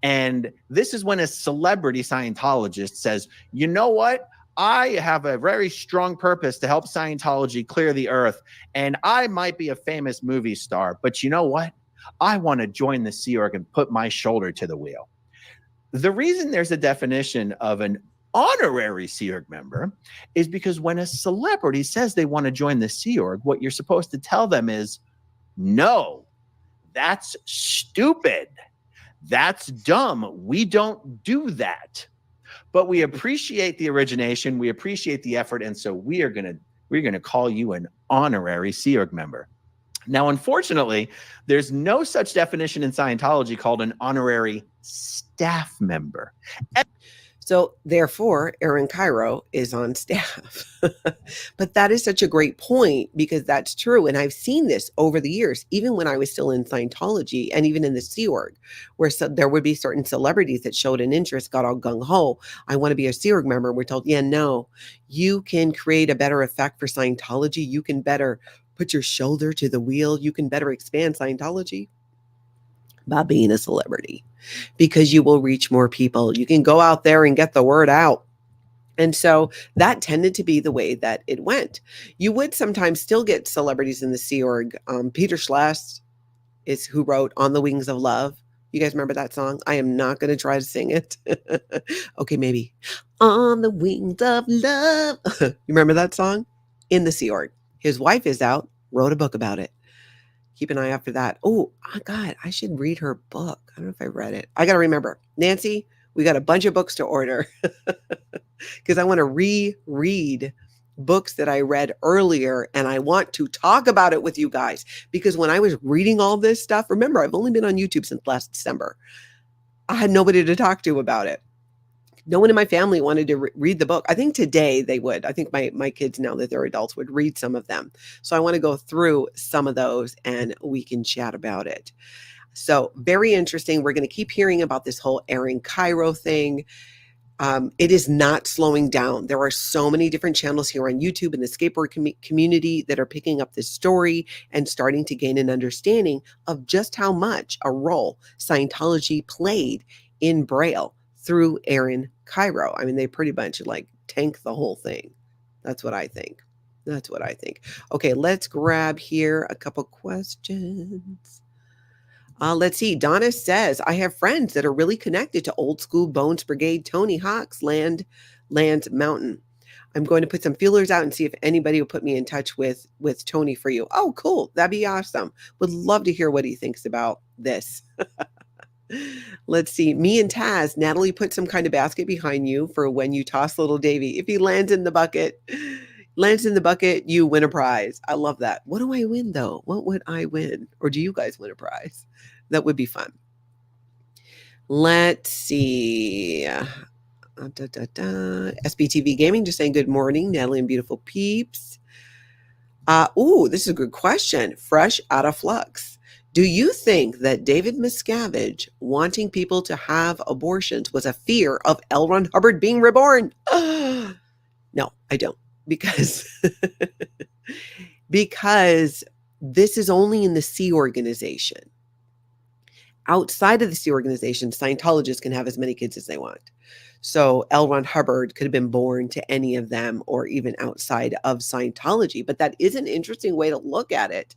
And this is when a celebrity Scientologist says, you know what? I have a very strong purpose to help Scientology clear the earth. And I might be a famous movie star, but you know what? I want to join the Sea Org and put my shoulder to the wheel. The reason there's a definition of an honorary Sea Org member is because when a celebrity says they want to join the Sea Org, what you're supposed to tell them is, no, that's stupid. That's dumb. We don't do that. But we appreciate the origination. We appreciate the effort. And so we're going to call you an honorary Sea Org member. Now, unfortunately, there's no such definition in Scientology called an honorary staff member. So therefore, Aaron Kyro is on staff. But that is such a great point, because that's true. And I've seen this over the years, even when I was still in Scientology and even in the Sea Org, where there would be certain celebrities that showed an interest, got all gung-ho. I want to be a Sea Org member. We're told, yeah, no, you can create a better effect for Scientology. You can better put your shoulder to the wheel. You can better expand Scientology by being a celebrity, because you will reach more people. You can go out there and get the word out. And so that tended to be the way that it went. You would sometimes still get celebrities in the Sea Org. Peter Schless is who wrote On the Wings of Love. You guys remember that song? I am not going to try to sing it. Okay, maybe. On the Wings of Love. You remember that song? In the Sea Org. His wife is out, wrote a book about it. Keep an eye out for that. Oh, God, I should read her book. I don't know if I read it. I got to remember. Nancy, we got a bunch of books to order because I want to reread books that I read earlier, and I want to talk about it with you guys, because when I was reading all this stuff, remember, I've only been on YouTube since last December. I had nobody to talk to about it. No one in my family wanted to read the book. I think today they would. I think my kids, now that they're adults, would read some of them. So I want to go through some of those and we can chat about it. So very interesting. We're going to keep hearing about this whole Aaron Kyro thing. It is not slowing down. There are so many different channels here on YouTube and the skateboard community that are picking up this story and starting to gain an understanding of just how much a role Scientology played in Braille through Aaron Kyro. I mean, they pretty much like tank the whole thing. That's what I think. That's what I think. Okay, let's grab here a couple questions. Let's see. Donna says, I have friends that are really connected to old school Bones Brigade, Tony Hawk's Lands Mountain. I'm going to put some feelers out and see if anybody will put me in touch with Tony for you. Oh, cool. That'd be awesome. Would love to hear what he thinks about this. Let's see. Me and Taz, Natalie put some kind of basket behind you for when you toss little Davy. If he lands in the bucket, you win a prize. I love that. What do I win though? What would I win? Or do you guys win a prize? That would be fun. Let's see. SBTV Gaming just saying good morning, Natalie and beautiful peeps. This is a good question. Fresh out of flux. Do you think that David Miscavige wanting people to have abortions was a fear of Elron Hubbard being reborn? No, I don't. Because this is only in the Sea Organization. Outside of the Sea Organization, Scientologists can have as many kids as they want. So Elron Hubbard could have been born to any of them or even outside of Scientology. But that is an interesting way to look at it.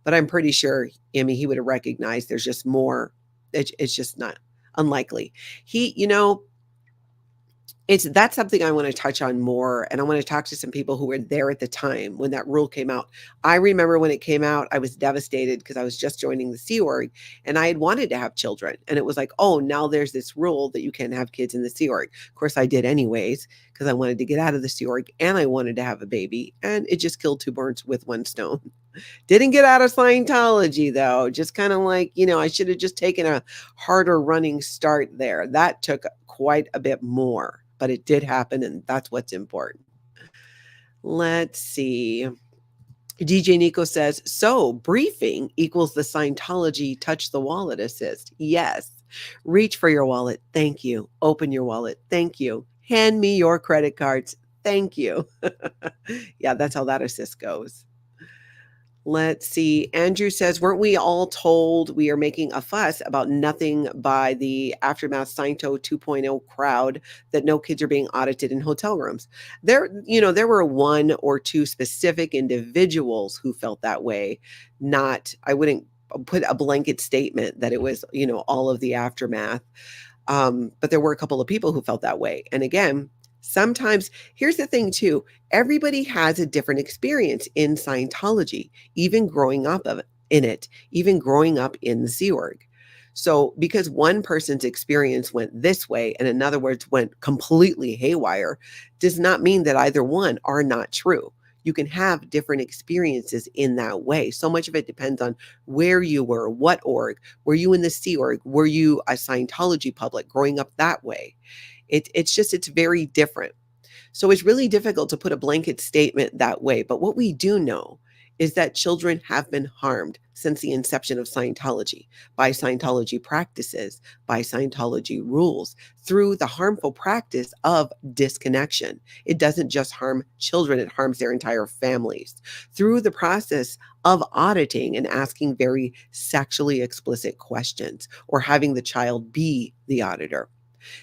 But I'm pretty sure, he would have recognized there's just more. It's just not unlikely. That's something I want to touch on more. And I want to talk to some people who were there at the time when that rule came out. I remember when it came out, I was devastated because I was just joining the Sea Org and I had wanted to have children. And it was like, oh, now there's this rule that you can't have kids in the Sea Org. Of course, I did anyways, because I wanted to get out of the Sea Org and I wanted to have a baby. And it just killed two birds with one stone. Didn't get out of Scientology, though. Just kind of like, I should have just taken a harder running start there. That took quite a bit more. But it did happen, and that's what's important. Let's see. DJ Nico says, so briefing equals the Scientology touch the wallet assist. Yes. Reach for your wallet. Thank you. Open your wallet. Thank you. Hand me your credit cards. Thank you. Yeah, that's how that assist goes. Let's see. Andrew says, weren't we all told we are making a fuss about nothing by the Aftermath Sciento 2.0 crowd that no kids are being audited in hotel rooms? There were one or two specific individuals who felt that way. I wouldn't put a blanket statement that it was, all of the Aftermath. But there were a couple of people who felt that way. And again, sometimes, here's the thing too, everybody has a different experience in Scientology, even growing up in it, even growing up in the Sea Org. So because one person's experience went this way and in other words went completely haywire, does not mean that either one are not true. You can have different experiences in that way. So much of it depends on where you were, what org, were you in the Sea Org, were you a Scientology public growing up that way? It's very different. So it's really difficult to put a blanket statement that way. But what we do know is that children have been harmed since the inception of Scientology by Scientology practices, by Scientology rules, through the harmful practice of disconnection. It doesn't just harm children, it harms their entire families. Through the process of auditing and asking very sexually explicit questions or having the child be the auditor.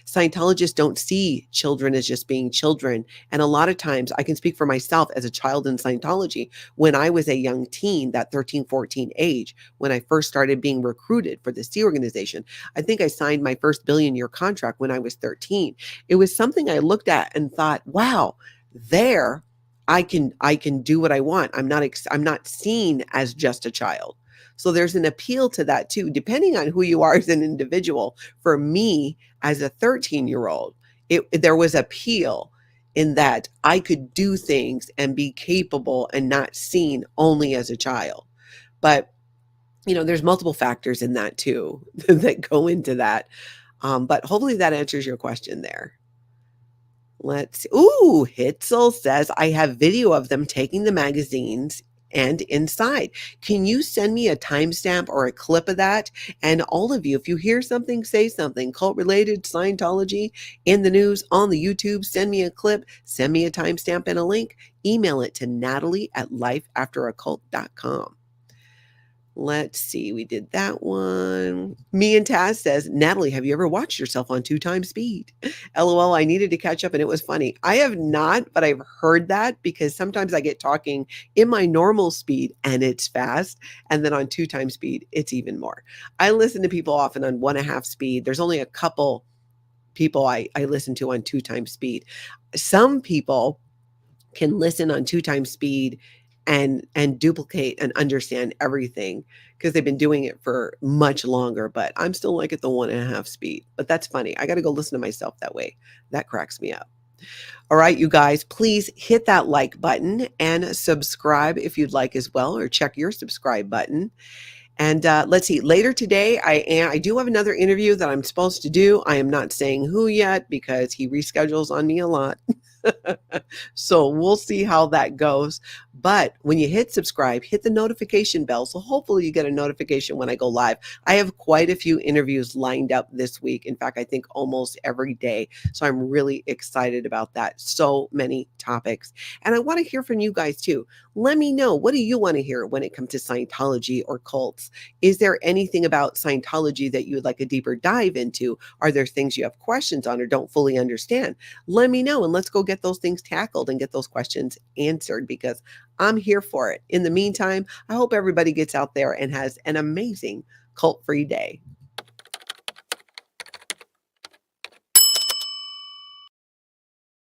Scientologists don't see children as just being children. And a lot of times, I can speak for myself as a child in Scientology, when I was a young teen, that 13, 14 age, when I first started being recruited for the Sea Organization, I think I signed my first billion-year contract when I was 13. It was something I looked at and thought, wow, there I can do what I want. I'm not seen as just a child. So there's an appeal to that too, depending on who you are as an individual. For me, as a 13-year-old, there was appeal in that I could do things and be capable and not seen only as a child. But, you know, there's multiple factors in that too that go into that. But hopefully that answers your question there. Let's see. Ooh, Hitzel says, I have video of them taking the magazines and inside. Can you send me a timestamp or a clip of that? And all of you, if you hear something, say something cult related, Scientology, in the news, on the YouTube, send me a clip, send me a timestamp and a link. Email it to natalie@lifeafteraccult.com. Let's see. We did that one. Me and Taz says, Natalie, have you ever watched yourself on 2x speed? LOL, I needed to catch up and it was funny. I have not, but I've heard that because sometimes I get talking in my normal speed and it's fast. And then on 2x speed, it's even more. I listen to people often on 1.5 speed. There's only a couple people I listen to on 2x speed. Some people can listen on 2x speed and duplicate and understand everything because they've been doing it for much longer, but I'm still like at the 1.5 speed. But that's funny. I got to go listen to myself that way. That cracks me up. All right, you guys, please hit that like button and subscribe if you'd like as well, or check your subscribe button. And let's see, later today, I do have another interview that I'm supposed to do. I am not saying who yet because he reschedules on me a lot. So we'll see how that goes. But when you hit subscribe, hit the notification bell. So hopefully you get a notification when I go live. I have quite a few interviews lined up this week. In fact, I think almost every day. So I'm really excited about that. So many topics. And I want to hear from you guys too. Let me know, what do you want to hear when it comes to Scientology or cults? Is there anything about Scientology that you would like a deeper dive into? Are there things you have questions on or don't fully understand? Let me know and let's go get those things tackled and get those questions answered because I'm here for it. In the meantime, I hope everybody gets out there and has an amazing cult-free day.